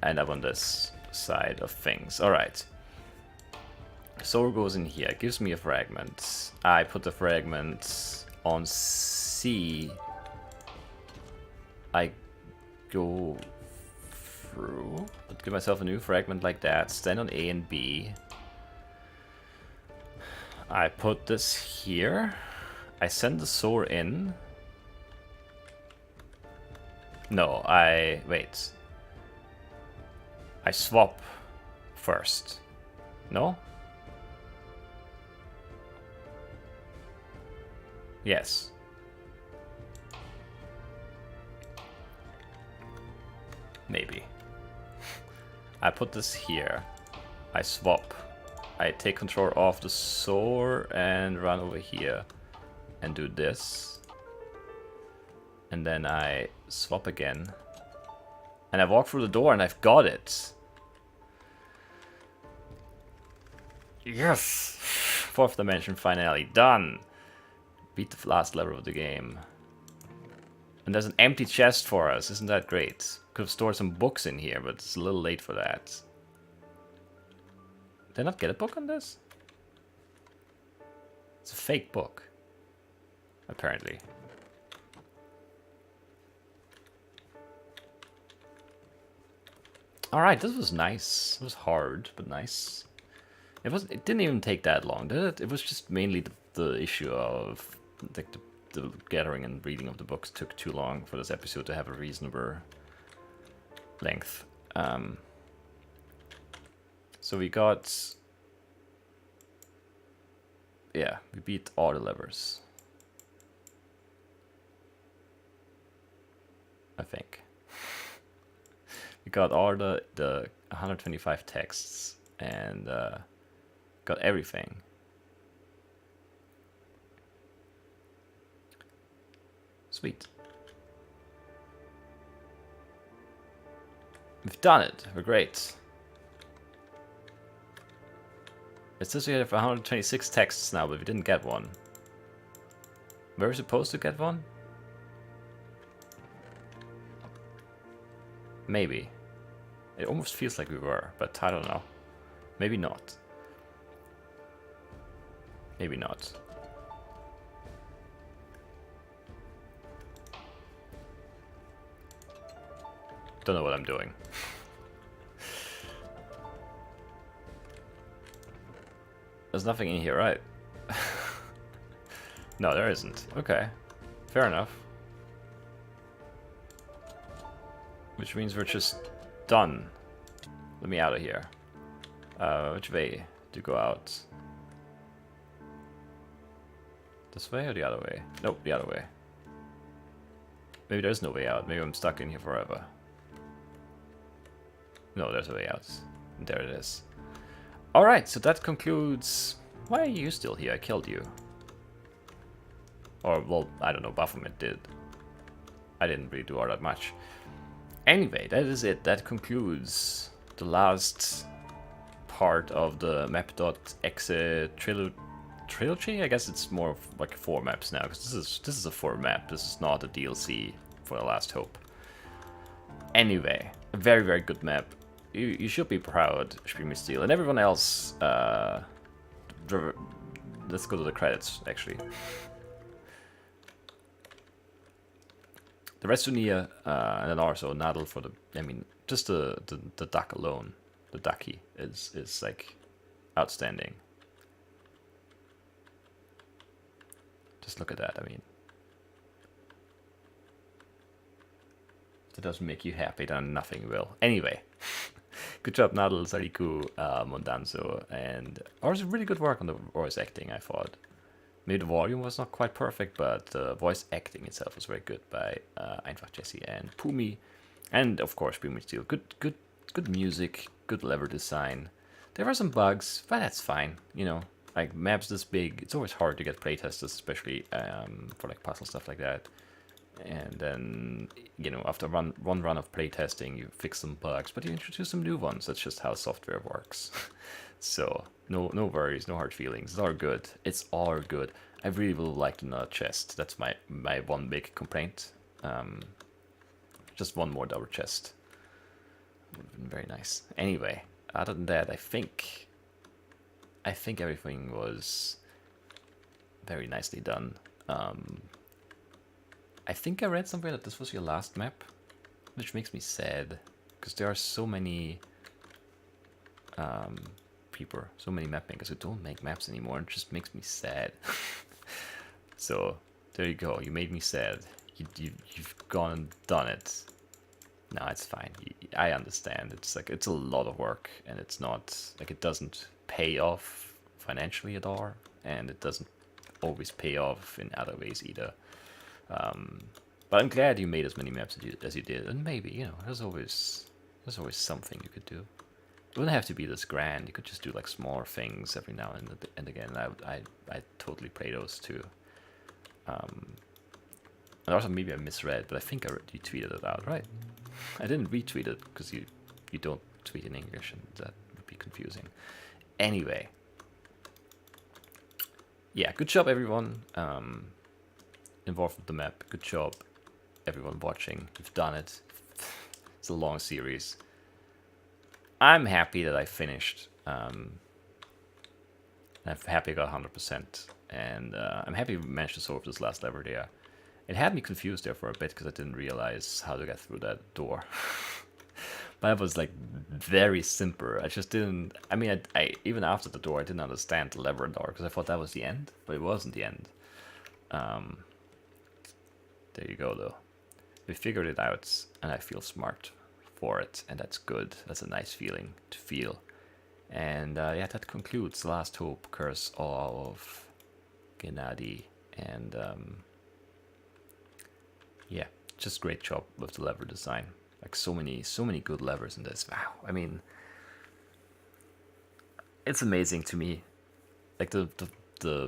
End up on this side of things. Alright. Sword goes in here, gives me a fragment. I put the fragment on C. I go through, give myself a new fragment like that, stand on A and B. I put this here. I send the sword in. No, wait. I swap first. No? Yes. Maybe. I put this here. I swap. I take control of the sword and run over here and do this. And then I swap again. And I walk through the door and I've got it. Yes! Fourth dimension finale. Done! Beat the last level of the game. And there's an empty chest for us. Isn't that great? Could have stored some books in here, but it's a little late for that. Did I not get a book on this? It's a fake book. Apparently. Alright, this was nice. It was hard, but nice. It didn't even take that long, did it? It was just mainly the issue of like the gathering and reading of the books took too long for this episode to have a reasonable length. So we got... yeah, we beat all the levers. I think. We got all the 125 texts and got everything. Sweet. We've done it. We're great. It says we have 126 texts now, but we didn't get one. Were we supposed to get one? Maybe. It almost feels like we were, but I don't know. Maybe not. Maybe not. Don't know what I'm doing. There's nothing in here, right? No, there isn't. Okay. Fair enough. Which means we're just done. Let me out of here. Which way to go out? This way or the other way? Nope, the other way. Maybe there's no way out. Maybe I'm stuck in here forever. No, there's a way out. And there it is. Alright, so that concludes... Why are you still here? I killed you. Or, well, I don't know, Baphomet did. I didn't really do all that much. Anyway, that is it. That concludes the last part of the map.exe trilogy. I guess it's more of like 4 maps now, because this is a 4 map. This is not a DLC for The Last Hope. Anyway, a very, very good map. You should be proud, SpielmitStil, and everyone else. Let's go to the credits, actually. The rest of Nia, and then also Nadal for the, I mean, just the duck alone, the ducky is like outstanding. Just look at that, I mean. If that doesn't make you happy, then nothing will. Anyway, good job Nadal, Sariku, Mondanzo, and also really good work on the voice acting, I thought. Maybe the volume was not quite perfect, but the voice acting itself was very good by Einfach Jesse and Pumi, and of course SpielmitStil. Good music, good level design. There were some bugs, but that's fine. You know, like maps this big, it's always hard to get playtesters, especially for like puzzle stuff like that. And then, you know, after one run of playtesting, you fix some bugs, but you introduce some new ones. That's just how software works. So no worries, no hard feelings. It's all good. It's all good. I really would like another chest. That's my one big complaint. Just one more double chest. Would have been very nice. Anyway, other than that, I think everything was very nicely done. I think I read somewhere that this was your last map, which makes me sad, because there are so many people, so many map makers who don't make maps anymore, and it just makes me sad. So there you go. You made me sad. You've gone and done it. No, it's fine. I understand. It's like it's a lot of work, and it's not like it doesn't pay off financially at all, and it doesn't always pay off in other ways either. But I'm glad you made as many maps as you did, and maybe there's always something you could do. It wouldn't have to be this grand. You could just do like smaller things every now and again. I totally play those too. And also maybe I misread, but I think you tweeted it out, right? I didn't retweet it because you don't tweet in English, and that would be confusing. Anyway, yeah, good job everyone involved with the map. Good job everyone watching. You've done it. It's a long series. I'm happy that I finished. I'm happy I got 100%, and I'm happy we managed to solve this last level there. It had me confused there for a bit because I didn't realize how to get through that door. But it was like very simple. I just didn't. I mean, I even after the door, I didn't understand the lever door because I thought that was the end, but it wasn't the end. There you go, though. We figured it out, and I feel smart for it, and that's good. That's a nice feeling to feel. And yeah, that concludes The Last Hope, Curse of Gennadi, and yeah, just great job with the lever design. Like so many good levers in this. Wow, I mean, it's amazing to me. Like the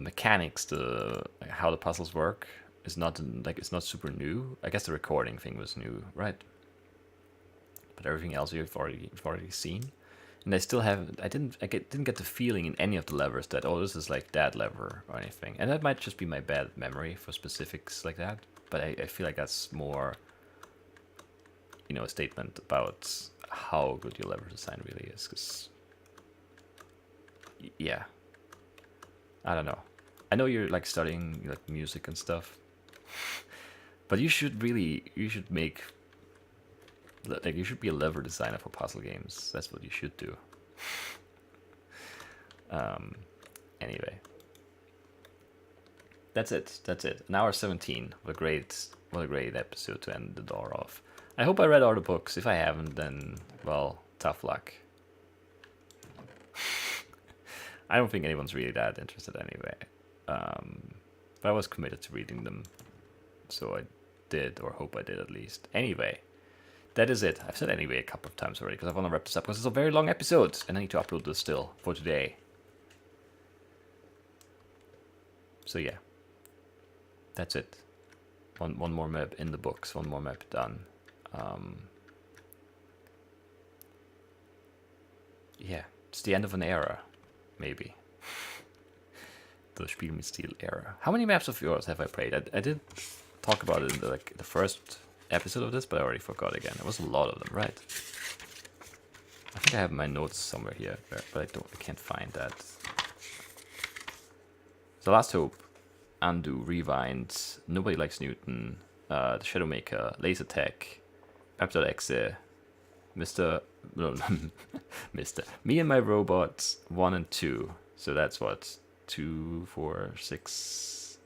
mechanics, how the puzzles work is not it's not super new. I guess the recording thing was new, right? But everything else you've already seen. And I still haven't. I didn't get the feeling in any of the levers that this is like that lever or anything. And that might just be my bad memory for specifics like that. But I feel like that's more, a statement about how good your lever design really is. Because, yeah, I don't know. I know you're like studying like music and stuff, but you should make. Like, you should be a lever designer for puzzle games. That's what you should do. Anyway. That's it. An hour 17. What a great episode to end the door off. I hope I read all the books. If I haven't, then, well, tough luck. I don't think anyone's really that interested anyway. But I was committed to reading them. So I did, or hope I did at least. Anyway. That is it. I've said anyway a couple of times already because I want to wrap this up because it's a very long episode and I need to upload this still for today. So yeah, that's it. One more map in the books. One more map done. Yeah, it's the end of an era, maybe. The SpielmitStil era. How many maps of yours have I played? I did talk about it in the first episode of this, but I already forgot again. There was a lot of them, right? I think I have my notes somewhere here, but I can't find that. The Last Hope, Undo, Rewind, Nobody Likes Newton, The Shadowmaker, Laser Tech, Map.exe, Mr. Me and My Robot 1 and 2. So that's what? 2, 4, 6.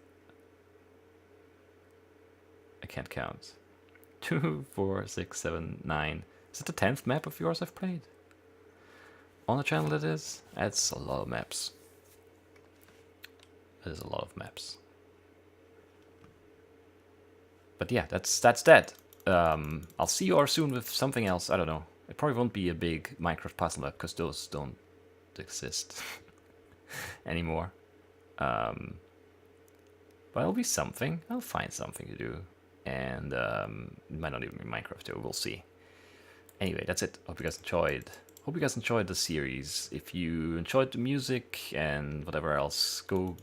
I can't count. 2, 4, 6, 7, 9. Is it the 10th map of yours I've played? On the channel, that is? That's a lot of maps. That is a lot of maps. But yeah, that's that. I'll see you all soon with something else. I don't know. It probably won't be a big Minecraft puzzle map because those don't exist anymore. But it'll be something. I'll find something to do. And it might not even be Minecraft too. We'll see. Anyway, that's it. Hope you guys enjoyed the series. If you enjoyed the music and whatever else, go,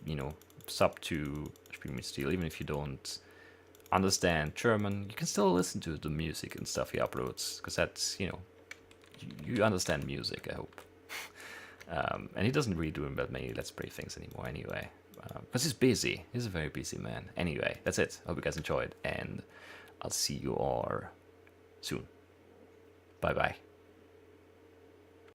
sub to SpielmitStil. Even if you don't understand German, you can still listen to the music and stuff he uploads. Because that's, you understand music, I hope. And he doesn't really do that many Let's Play things anymore anyway. Because he's busy. He's a very busy man. Anyway, that's it. Hope you guys enjoyed, and I'll see you all soon. Bye-bye.